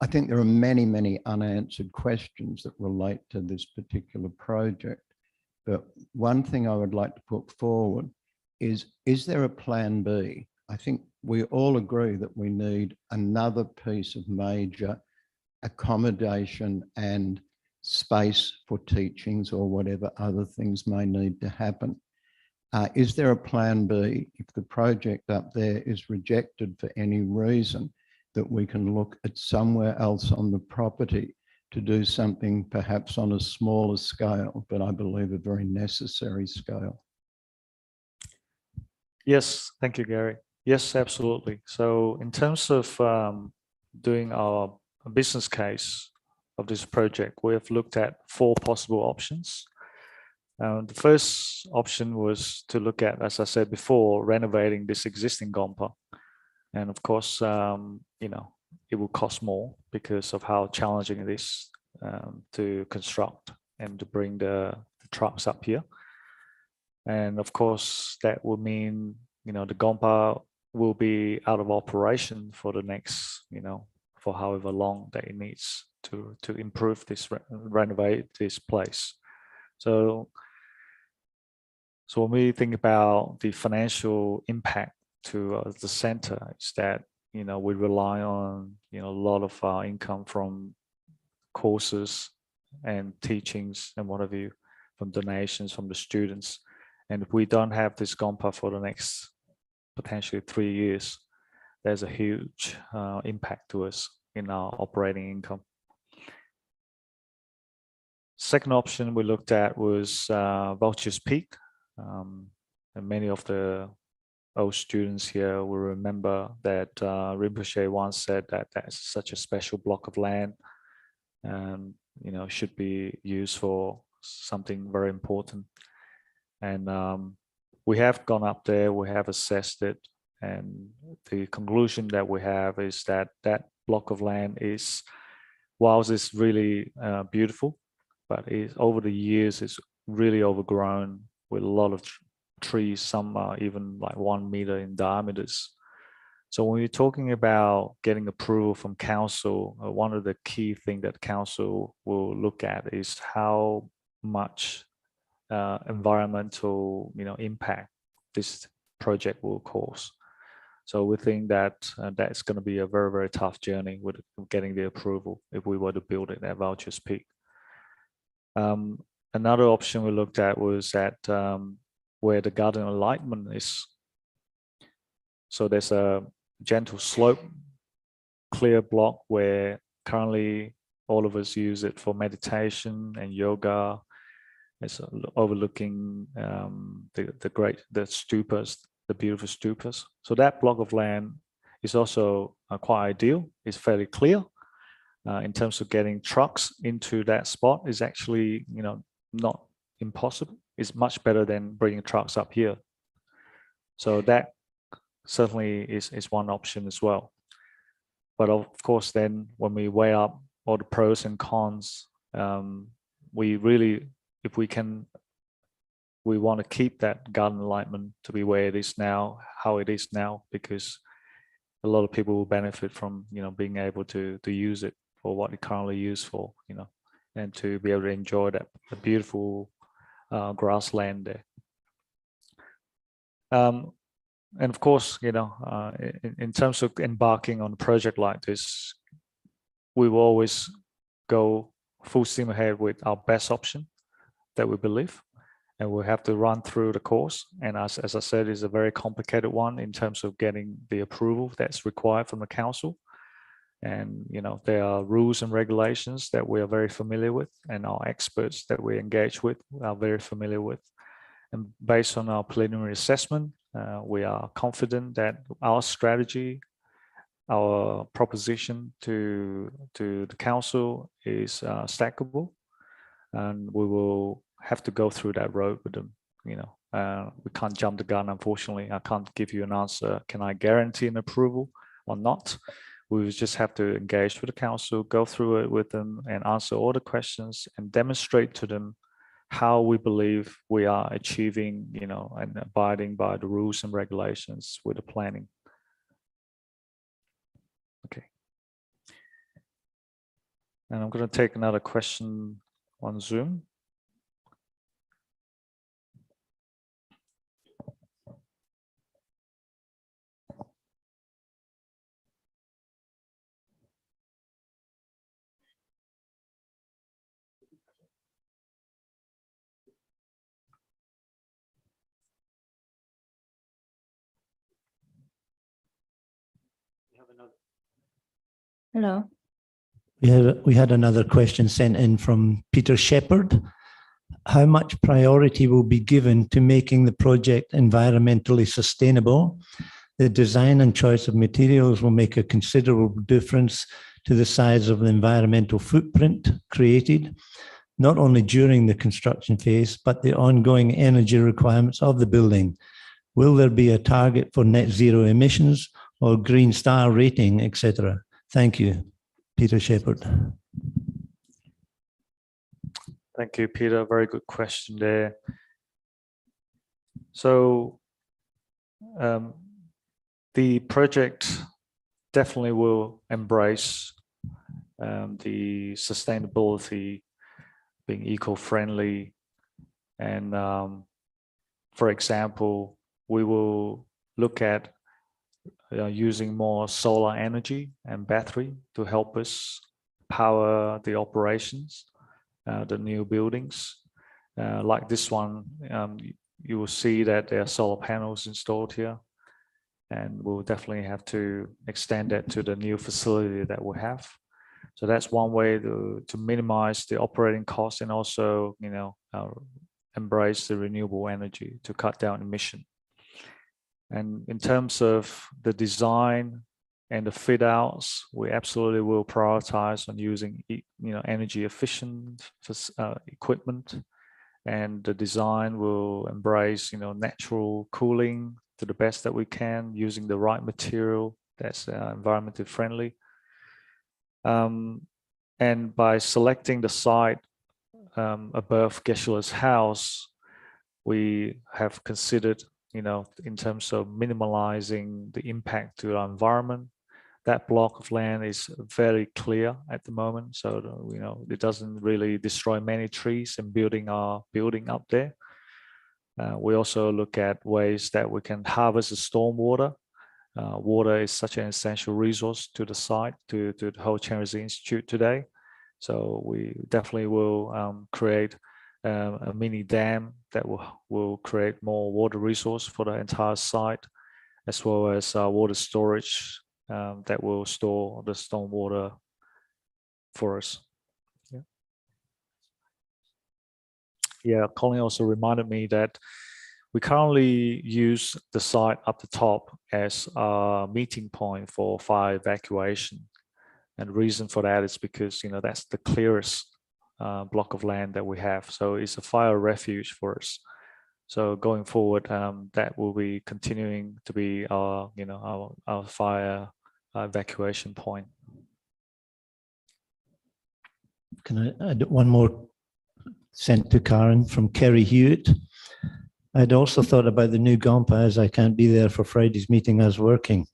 think there are many, many unanswered questions that relate to this particular project. But one thing I would like to put forward is there a plan B? I think we all agree that we need another piece of major accommodation and space for teachings or whatever other things may need to happen. Is there a plan B if the project up there is rejected for any reason, that we can look at somewhere else on the property to do something perhaps on a smaller scale, but I believe a very necessary scale? Yes, thank you, Gary. Yes, absolutely. So in terms of doing our business case of this project, we have looked at 4 possible options. The first option was to look at, as I said before, renovating this existing Gompa. And of course, you know, it will cost more because of how challenging it is to construct and to bring the trucks up here. And of course, that will mean, you know, the Gompa will be out of operation for the next, you know, for however long that it needs to improve this, renovate this place. So when we think about the financial impact to the center, is that, you know, we rely on, you know, a lot of our income from courses and teachings and what have you, from donations from the students. And if we don't have this Gompa for the next potentially 3 years, there's a huge impact to us in our operating income. Second option we looked at was Vulture's Peak. And many of the old students here will remember that Rinpoche once said that that's such a special block of land, and you know, should be used for something very important. And we have gone up there, we have assessed it, and the conclusion that we have is that that block of land is, whilst it's really beautiful, but over the years it's really overgrown with a lot of trees. Some are even like 1 meter in diameters. So when you're talking about getting approval from council, one of the key things that council will look at is how much environmental, you know, impact this project will cause. So we think that that's going to be a very, very tough journey with getting the approval if we were to build it at Vulture's Peak. Another option we looked at was at where the garden alignment is. So there's a gentle slope, clear block where currently all of us use it for meditation and yoga. It's overlooking the stupas, the beautiful stupas. So that block of land is also quite ideal. It's fairly clear. In terms of getting trucks into that spot is actually, you know, not impossible. It's much better than bringing trucks up here. So that certainly is one option as well. But of course, then when we weigh up all the pros and cons, we really, if we can, we want to keep that garden alignment to be where it is now, how it is now, because a lot of people will benefit from, you know, being able to use it for what it currently used for, you know, and to be able to enjoy that beautiful grassland there. And of course, you know, in terms of embarking on a project like this, we will always go full steam ahead with our best option that we believe, and we'll have to run through the course. And as I said, it's a very complicated one in terms of getting the approval that's required from the council. And, you know, there are rules and regulations that we are very familiar with, and our experts that we engage with are very familiar with. And based on our preliminary assessment, we are confident that our strategy, our proposition to the council is stackable, and we will have to go through that road with them. You know, we can't jump the gun, unfortunately. I can't give you an answer. Can I guarantee an approval or not? We will just have to engage with the council, go through it with them, and answer all the questions and demonstrate to them how we believe we are achieving, you know, and abiding by the rules and regulations with the planning. Okay. And I'm going to take another question on Zoom. Hello. We had another question sent in from Peter Shepherd. How much priority will be given to making the project environmentally sustainable? The design and choice of materials will make a considerable difference to the size of the environmental footprint created, not only during the construction phase, but the ongoing energy requirements of the building. Will there be a target for net zero emissions or green star rating, etc.? Thank you, Peter Shepherd. Thank you, Peter. Very good question there. So the project definitely will embrace the sustainability, being eco-friendly, And for example, we will look at using more solar energy and battery to help us power the operations, the new buildings. Like this one, you will see that there are solar panels installed here, and we'll definitely have to extend that to the new facility that we have. So that's one way to minimize the operating costs and also, embrace the renewable energy to cut down emission. And in terms of the design and the fit outs, we absolutely will prioritize on using, energy efficient equipment, and the design will embrace, natural cooling to the best that we can, using the right material that's environmentally friendly. And by selecting the site above Geshe-la's house, we have considered, in terms of minimalizing the impact to our environment. That block of land is very clear at the moment, so it doesn't really destroy many trees and building up there. We also look at ways that we can harvest the storm water. Water is such an essential resource to the site, to the whole Chinese Institute today. So we definitely will create a mini dam that will create more water resource for the entire site, as well as water storage that will store the storm water for us. Yeah, Colin also reminded me that we currently use the site up the top as a meeting point for fire evacuation. And the reason for that is because, that's the clearest block of land that we have. So it's a fire refuge for us. So going forward, that will be continuing to be our, our fire evacuation point. Can I add one more sent to Karen from Kerry Hewitt? I'd also thought about the new Gompa, as I can't be there for Friday's meeting as working.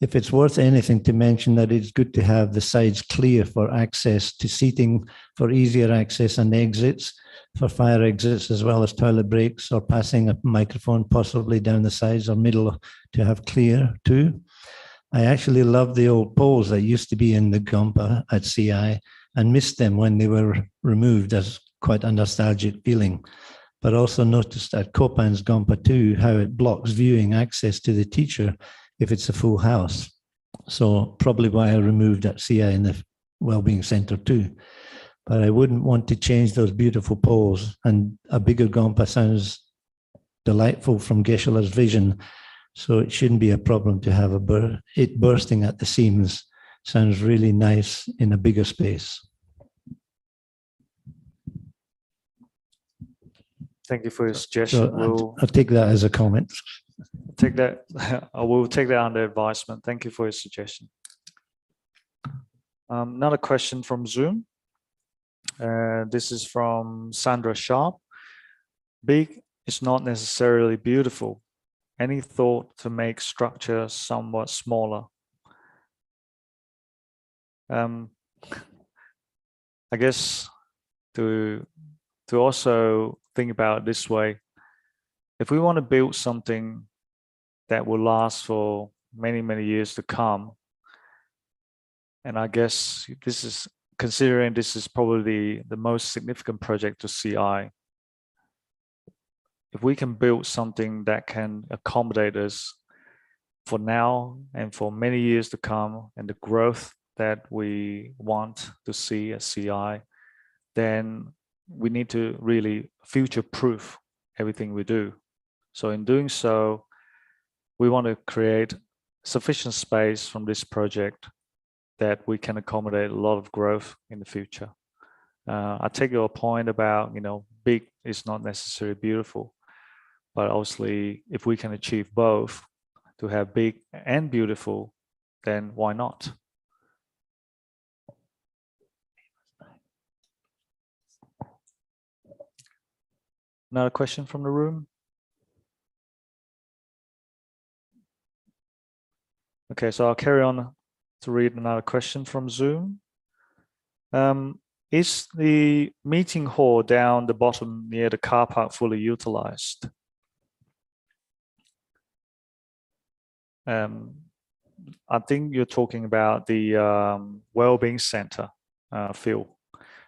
If it's worth anything to mention that it's good to have the sides clear for access to seating, for easier access and exits, for fire exits, as well as toilet breaks, or passing a microphone possibly down the sides or middle to have clear too. I actually love the old poles that used to be in the Gompa at CI and missed them when they were removed, as quite a nostalgic feeling. But also noticed at Copan's Gompa too, how it blocks viewing access to the teacher if it's a full house. So probably why I removed that CI in the Wellbeing Centre too. But I wouldn't want to change those beautiful poles, and a bigger Gompa sounds delightful from Geshe-la's vision. So it shouldn't be a problem to have it bursting at the seams. Sounds really nice in a bigger space. Thank you for your suggestion. So I'll take that as a comment. Take that. I will take that under advisement. Thank you for your suggestion. Another question from Zoom. This is from Sandra Sharp. Big is not necessarily beautiful. Any thought to make structure somewhat smaller? I guess to also think about it this way, if we want to build something that will last for many, many years to come, and I guess this is considering this is probably the most significant project to CI. If we can build something that can accommodate us for now and for many years to come, and the growth that we want to see at CI, then we need to really future-proof everything we do. So in doing so, we want to create sufficient space from this project that we can accommodate a lot of growth in the future. I take your point about, big is not necessarily beautiful, but obviously if we can achieve both, to have big and beautiful, then why not? Another question from the room? Okay, so I'll carry on to read another question from Zoom. Is the meeting hall down the bottom near the car park fully utilized? I think you're talking about the Wellbeing Center, Phil.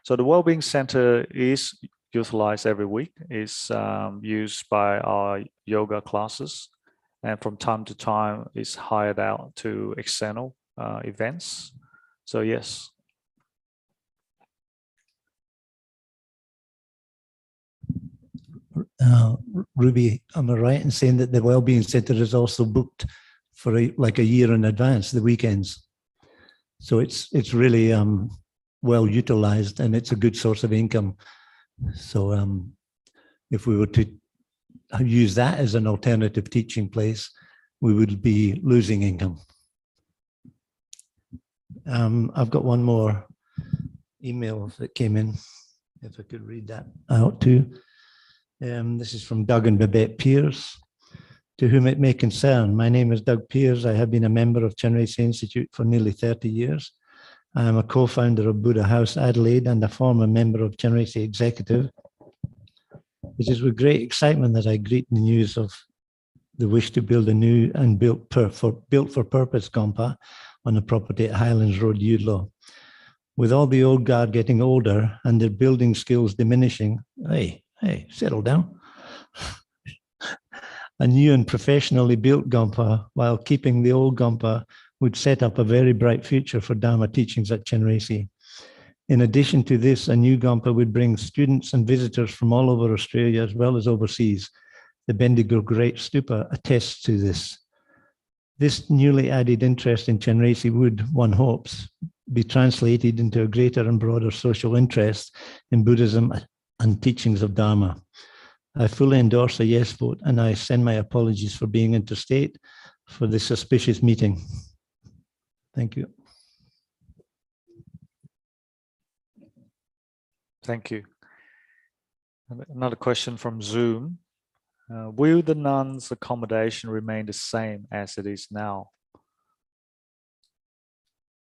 So the Wellbeing Center is utilized every week. It's used by our yoga classes, and from time to time, it's hired out to external events. So yes. Ruby, am I right in saying that the Wellbeing Centre is also booked for like a year in advance, the weekends? So it's really well utilised, and it's a good source of income. So if we were to use that as an alternative teaching place, we would be losing income. I've got one more email that came in, if I could read that out too. This is from Doug and Babette Pierce. To whom it may concern, my name is Doug Pierce. I have been a member of Chinese Institute for nearly 30 years. I am a co-founder of Buddha House Adelaide and a former member of Chinese Executive. It is with great excitement that I greet the news of the wish to build a new and built for purpose Gompa on the property at Highlands Road, Udlaw. With all the old guard getting older and their building skills diminishing, hey, settle down. A new and professionally built Gompa, while keeping the old Gompa, would set up a very bright future for Dharma teachings at Chenresi. In addition to this, a new Gompa would bring students and visitors from all over Australia as well as overseas. The Bendigo Great Stupa attests to this. This newly added interest in Chenresi would, one hopes, be translated into a greater and broader social interest in Buddhism and teachings of Dharma. I fully endorse a yes vote, and I send my apologies for being interstate for this auspicious meeting. Thank you. Thank you. Another question from Zoom. Will the nuns' accommodation remain the same as it is now?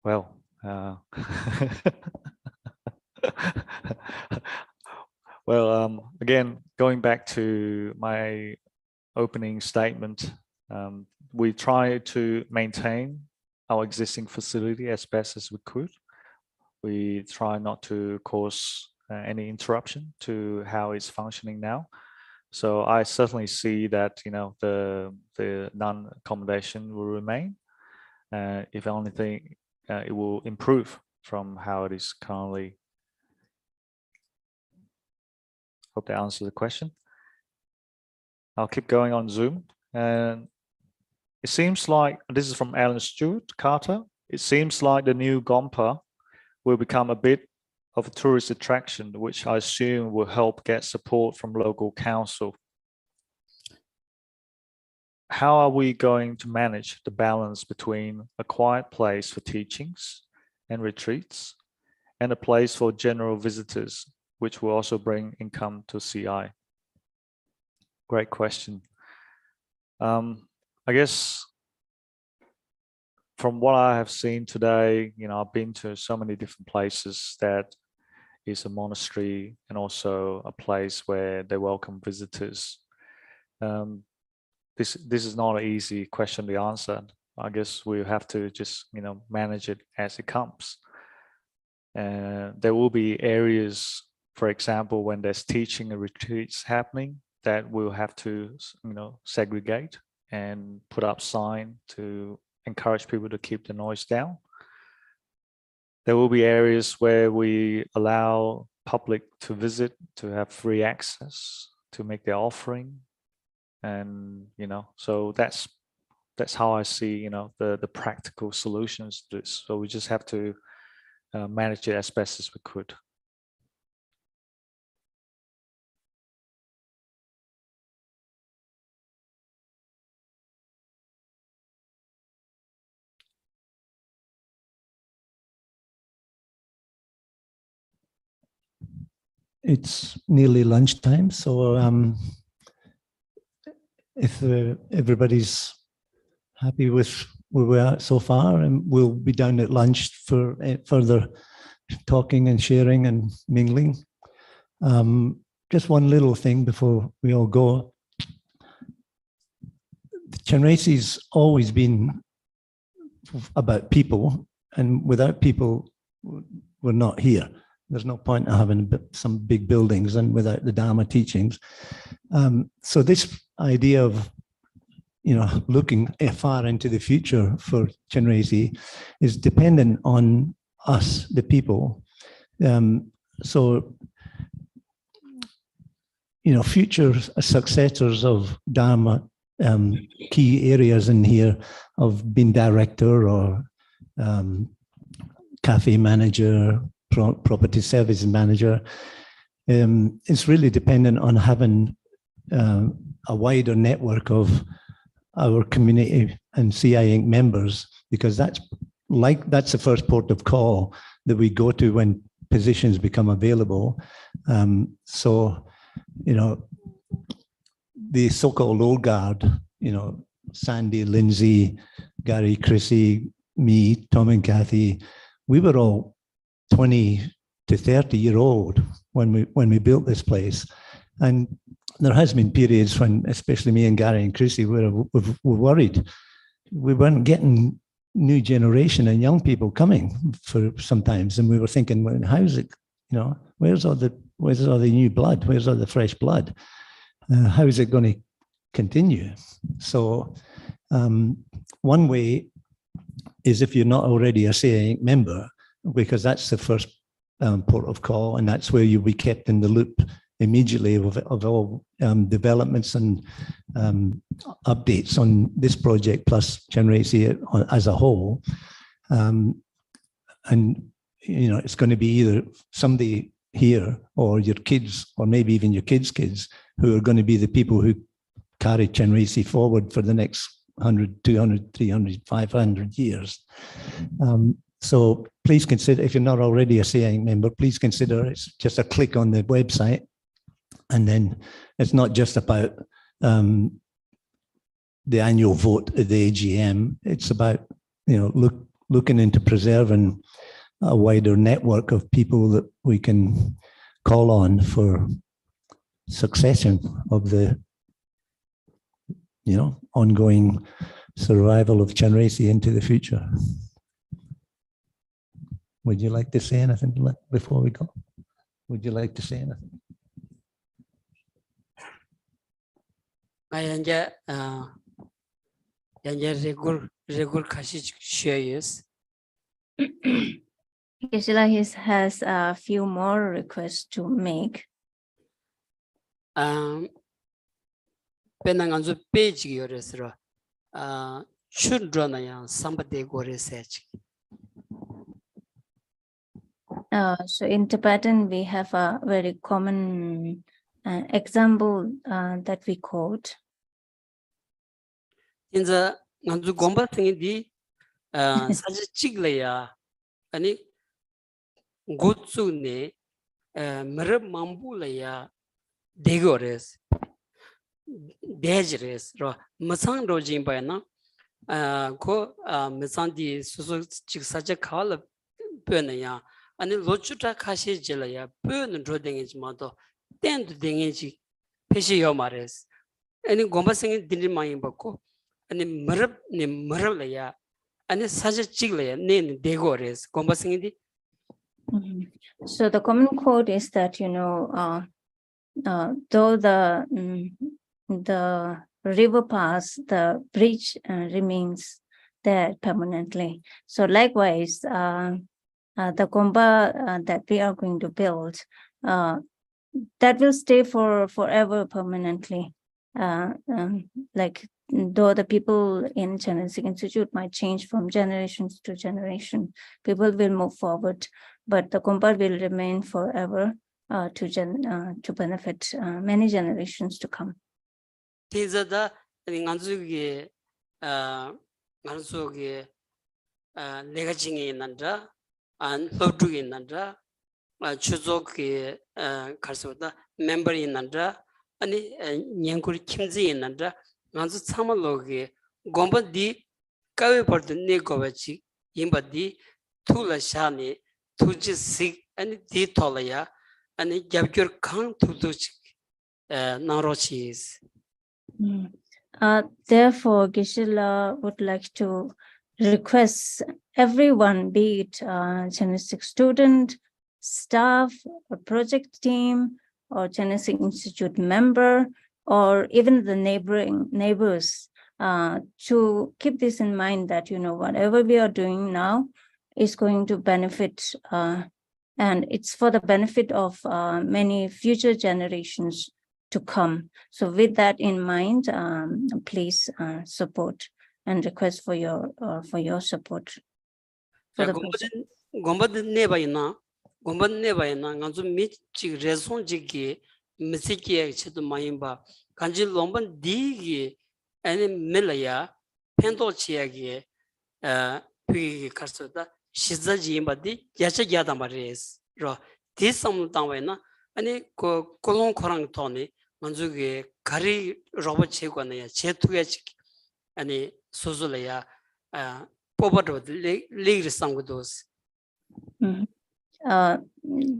Well, well, again, going back to my opening statement, we try to maintain our existing facility as best as we could. We try not to cause any interruption to how it's functioning now. So I certainly see that, you know, the non-accommodation will remain. If anything, it will improve from how it is currently. Hope that answers the question. I'll keep going on Zoom. And it seems like, this is from Alan Stewart Carter. It seems like the new Gompa will become a bit of a tourist attraction, which I assume will help get support from local council. How are we going to manage the balance between a quiet place for teachings and retreats and a place for general visitors, which will also bring income to CI? Great question. I guess from what I have seen today, you know, I've been to so many different places that is a monastery and also a place where they welcome visitors. This is not an easy question to answer. I guess we have to just, you know, manage it as it comes. There will be areas, for example, when there's teaching and retreats happening, that we'll have to, you know, segregate and put up sign to encourage people to keep the noise down. There will be areas where we allow public to visit, to have free access, to make their offering. And, you know, so that's how I see, you know, the practical solutions to this. So we just have to manage it as best as we could. It's nearly lunchtime, so if everybody's happy with where we're at so far, and we'll be down at lunch for further talking and sharing and mingling. Just one little thing before we all go. Chinrese's always been about people, and without people, we're not here. There's no point in having some big buildings and without the Dharma teachings. So this idea of, looking far into the future for Chinrese is dependent on us, the people. Future successors of Dharma, key areas in here of being director or cafe manager, property services manager. It's really dependent on having a wider network of our community and CI Inc. members, because that's the first port of call that we go to when positions become available. The so-called old guard, Sandy, Lindsay, Gary, Chrissy, me, Tom and Kathy, we were all 20 to 30-year-old when we built this place. And there has been periods when, especially me and Gary and Chrissy, were worried. We weren't getting new generation and young people coming for sometimes. And we were thinking, well, how's it, where's all the new blood? Where's all the fresh blood? How is it going to continue? So one way is if you're not already a CI Inc. member, because that's the first port of call, and that's where you'll be kept in the loop immediately of all developments and updates on this project plus Chinrese as a whole. And it's going to be either somebody here or your kids, or maybe even your kids' kids, who are going to be the people who carry Chinrese forward for the next 100, 200, 300, 500 years. So please consider, if you're not already a CI Inc. member, please consider it's just a click on the website. And then it's not just about the annual vote at the AGM. It's about, looking into preserving a wider network of people that we can call on for succession of the, ongoing survival of Chinrese into the future. Would you like to say anything before we go? Would you like to say anything? Geshe-la has a few more requests to make. So in Tibetan, we have a very common example that we quote. In the Gompa thing, the Sajiciglia, and Gotsune, Merab Mambulaya, Degores, Dejres, Masang Rojim Bana, Ko Mesandi, such a call Pernaya, and the Lochuta Kashi Jelaya, Pern and Roding his mother, then to Dingy, Pessiomares, and Gompa singing didn't mind Bako. And the Merab and the Saja Chiglia named Degores, Gompa singing. So the common quote is that, though the river pass, the bridge remains there permanently. So likewise, the Gompa that we are going to build, that will stay forever permanently. Like though the people in Chinese Institute might change from generations to generation, people will move forward, but the Gompa will remain forever to benefit many generations to come. These are the Nanzugi, Legaching in Nandra and Lodu in Nandra, Chuzoki Karsota, member in Nandra, and Yankuri Kimzi in Nandra, Nanzu Samalogi, Gompa di Kawiport Negovachi, Imba di Tula Shani, tuji sik and di tolaya and jabjur kang tuduch narochis. Therefore, Gisela would like to request everyone, be it Genesis student, staff, a project team, or Genesis Institute member, or even the neighbors, to keep this in mind that, whatever we are doing now is going to benefit, and it's for the benefit of many future generations to come. So with that in mind, please support and request for your support. For the project. Gompa nebayina, nganzu mi chik raison chiki misiki ya chidu mayimba, kanji lomban digi ane milaya pento chiyagi pigi karsuda shiza jimba di yacha yadamba res. Ro, di samu tangwayina, ane kolong korang toni, nganzu ki kari roba chekwa na ya, che tuya chiki, ane suzula ya, popato ligri samgudos.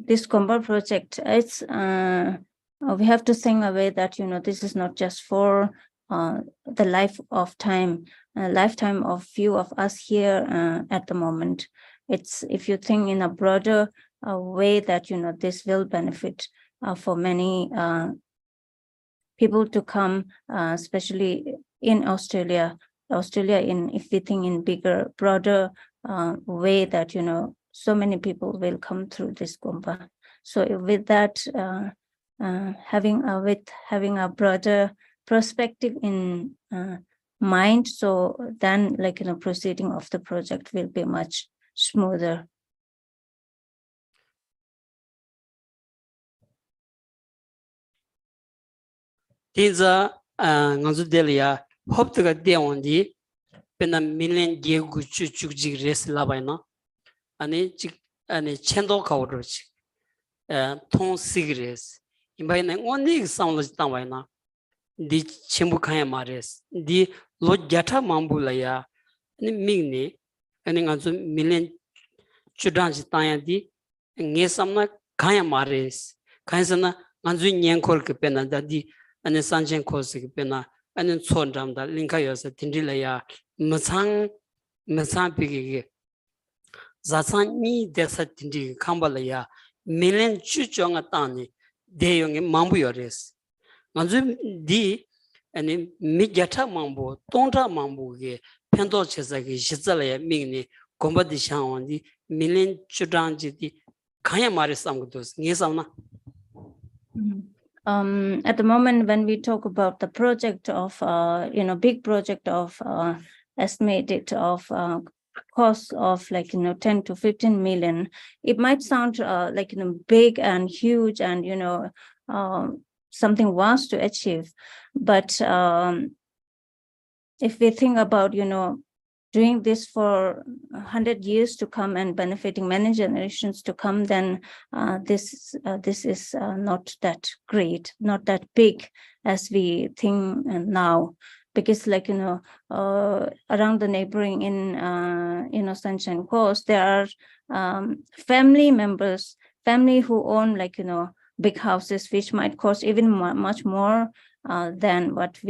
This Gompa project, it's we have to think away that this is not just for the lifetime of few of us here at the moment. It's, if you think in a broader way, that this will benefit for many people to come, especially in Australia. If we think in bigger, broader way, that so many people will come through this Gompa. So with that, having a broader perspective in mind, so then proceeding of the project will be much smoother. Tiza nganzu delia hop to get down the pena million gegu chukji res labaina ani chendo kaudroch ton sigres imbaina only sound tamaina di chimbu kaya mares di lo jata mambulaya ni mingni ani nganzu million chudanji tanya di ngesamna kaya mares kaisana nganzu nyenkor ke pena di ane sanchen kosi pena ane chondamda linka yosa tindilaya masang pigi zasan ni desa tindi kambalaya milen chuchonga tani deyonge mambu yores manzu di ane migyata mambu tonta mambu ge pendo chesa ge shizalaya mingni Gompa di shangwan di milen chudanji di kaya mari samgudos ngesamna. At the moment, when we talk about the project of, big project of estimated of cost of 10 to 15 million, it might sound big and huge and, something vast to achieve. But if we think about, doing this for 100 years to come and benefiting many generations to come, then this is not that great, not that big as we think now, because around the neighboring in Sunshine Coast, there are family who own big houses, which might cost even much more than what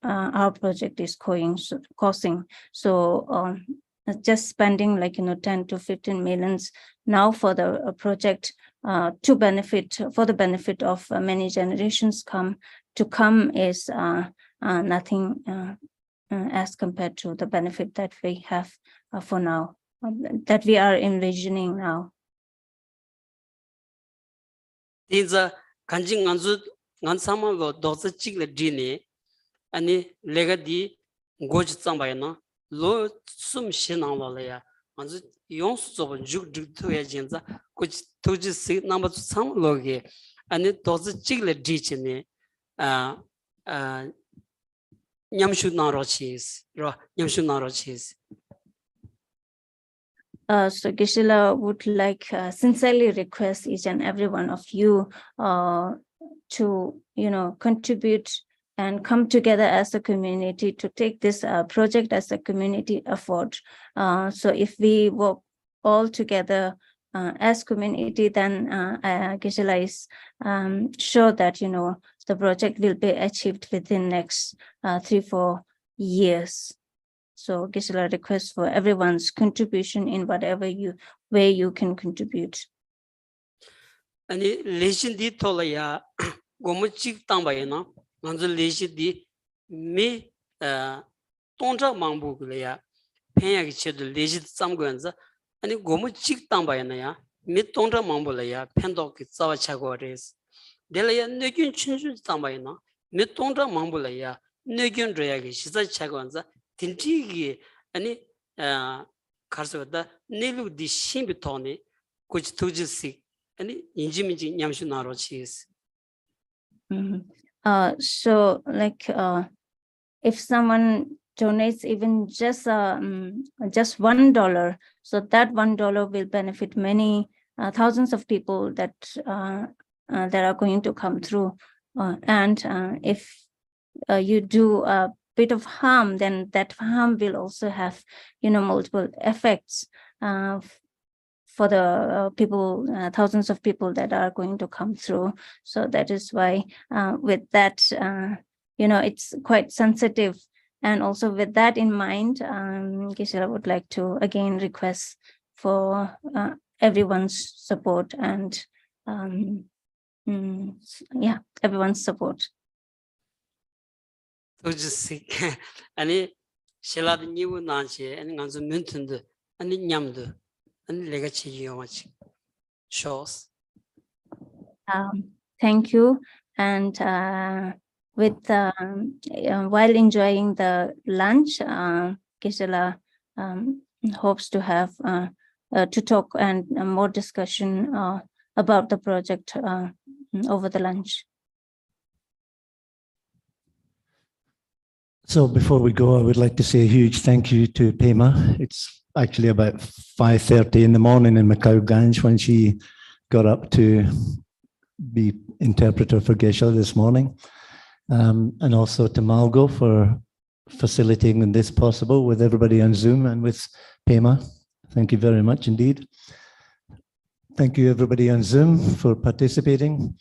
our project is costing. So just spending 10 to 15 millions now for the project for the benefit of many generations to come is nothing as compared to the benefit that we have for now, that we are envisioning now. These are kanjing ngansama lo dosa chikle dine ani lega di goj tsambayana lo sum shinang lo ya anzu yong so juk to ya jinza kuch toji si number sam lo ge ani dosa chikle di chine nyamshu naro chis So Gisela would like sincerely request each and every one of you to contribute and come together as a community to take this project as a community effort. So if we work all together as community, then Gisela is sure that, you know, the project will be achieved within next 3-4 years. So Gisela requests for everyone's contribution in whatever way you can contribute. 아니 레신디 톨라야 고무직 땅바이나 먼저 레신디 미 동자 망부글이야 팽야기 쳐도 레신 쌈고연자 아니 고무직 땅바이나야 미 동자 망불이야 펜도기 자와차고레스 델야 느균 춘춘 땅바이나 미 동자 망불이야 느균 줘야기 시자차고연자 딘티기 아니 가서다 네루디 심비토니 고치 투지식 아니 인지민지 냠슈 나로치스. So like if someone donates even just $1, so that $1 will benefit many thousands of people that that are going to come through. And if you do a bit of harm, then that harm will also have, you know, multiple effects for the people, thousands of people that are going to come through. So that is why with that, you know, it's quite sensitive. And also with that in mind, Gisela would like to again request for everyone's support and yeah, everyone's support. 아니 셀라드 니부 나시 아니 간서 멘튼드 아니 냠드 아니 내가 지요마치 shows. Thank you. And with while enjoying the lunch, Gisela hopes to have to talk and more discussion about the project over the lunch. So before we go, I would like to say a huge thank you to Pema. It's actually about 5:30 in the morning in Macau when she got up to be interpreter for Geshe this morning. And also to Malgo for facilitating this possible with everybody on Zoom and with Pema. Thank you very much indeed. Thank you everybody on Zoom for participating.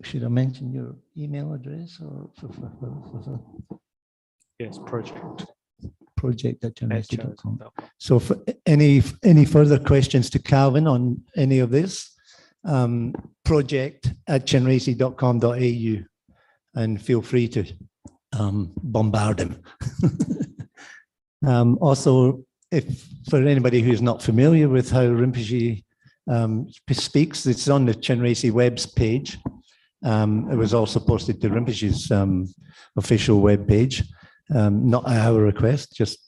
Should I mention your email address or Yes, project. Project@chinese.com. So for any further questions to Calvin on any of this, project@chinracey.com.au, and feel free to bombard him. Also, if for anybody who's not familiar with how Rinpoche speaks, it's on the Chinracey web's page. It was also posted to Rinpoche's official web page, not at our request, just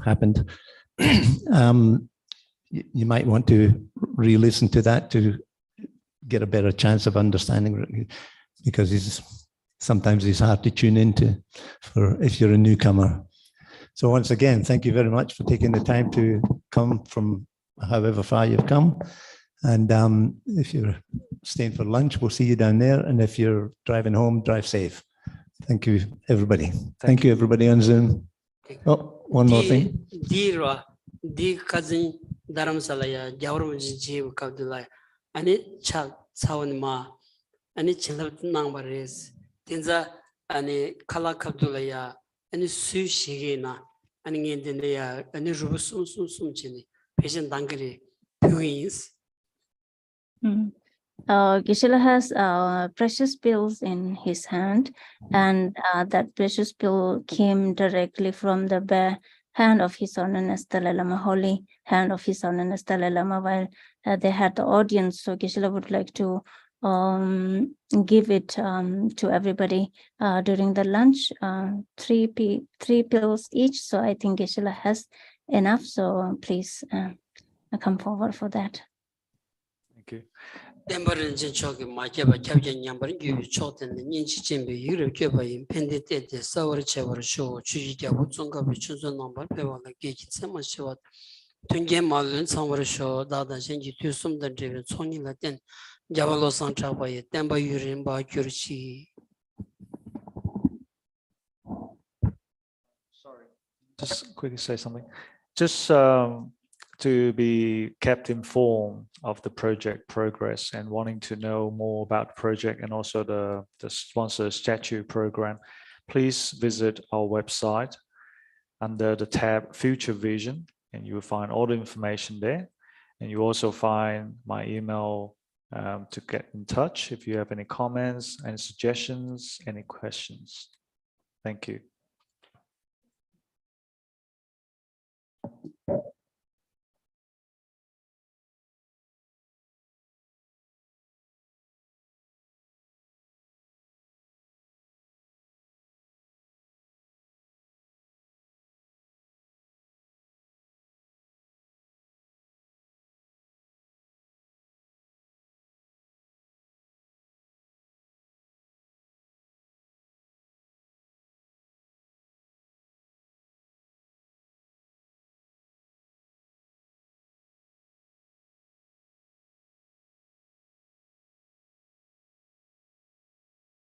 happened. You might want to re-listen to that to get a better chance of understanding, because sometimes he's hard to tune into for if you're a newcomer. So once again, thank you very much for taking the time to come from however far you've come. And if you're staying for lunch, we'll see you down there. And if you're driving home, drive safe. Thank you, everybody. Thank you, everybody on Zoom. Oh, one more thing. Di cousin Dharamsalaya, Jaurumji Jiv Kabdulai, and it Chawan Ma, and it Chilab Nambares, Tinza, and it Kala Kabdulaya, and it Sushigina, and in India, and it Rubusum Chini, patient Dangari, Puins. Gisela has precious pills in his hand, and that precious pill came directly from the bare hand of His Holiness Dalai Lama, holy hand of His Holiness Dalai Lama, while they had the audience. So Gisela would like to give it to everybody during the lunch, 3 pills each. So I think Gisela has enough. So please come forward for that. Thank you. Tembarin Choki, Makeba, Captain Yamber, you shot and the Ninchi Chimbe, Europe, in Pendit, the Sour Chever Show, Chujika, Wutsunga, Chuzo number, Peva, like Gage, Sama Shot, Tungem Malun, Summer Show, Dada, Shenji, Tusum, the Driven, Sony Latin, Javalo Santra by Temba Urin, by Kurchi. Sorry. Just quickly say something. just to be kept informed of the project progress and wanting to know more about the project and also the sponsor statue program, please visit our website under the tab Future Vision, and you will find all the information there. And you also find my email to get in touch if you have any comments, any suggestions, any questions. Thank you.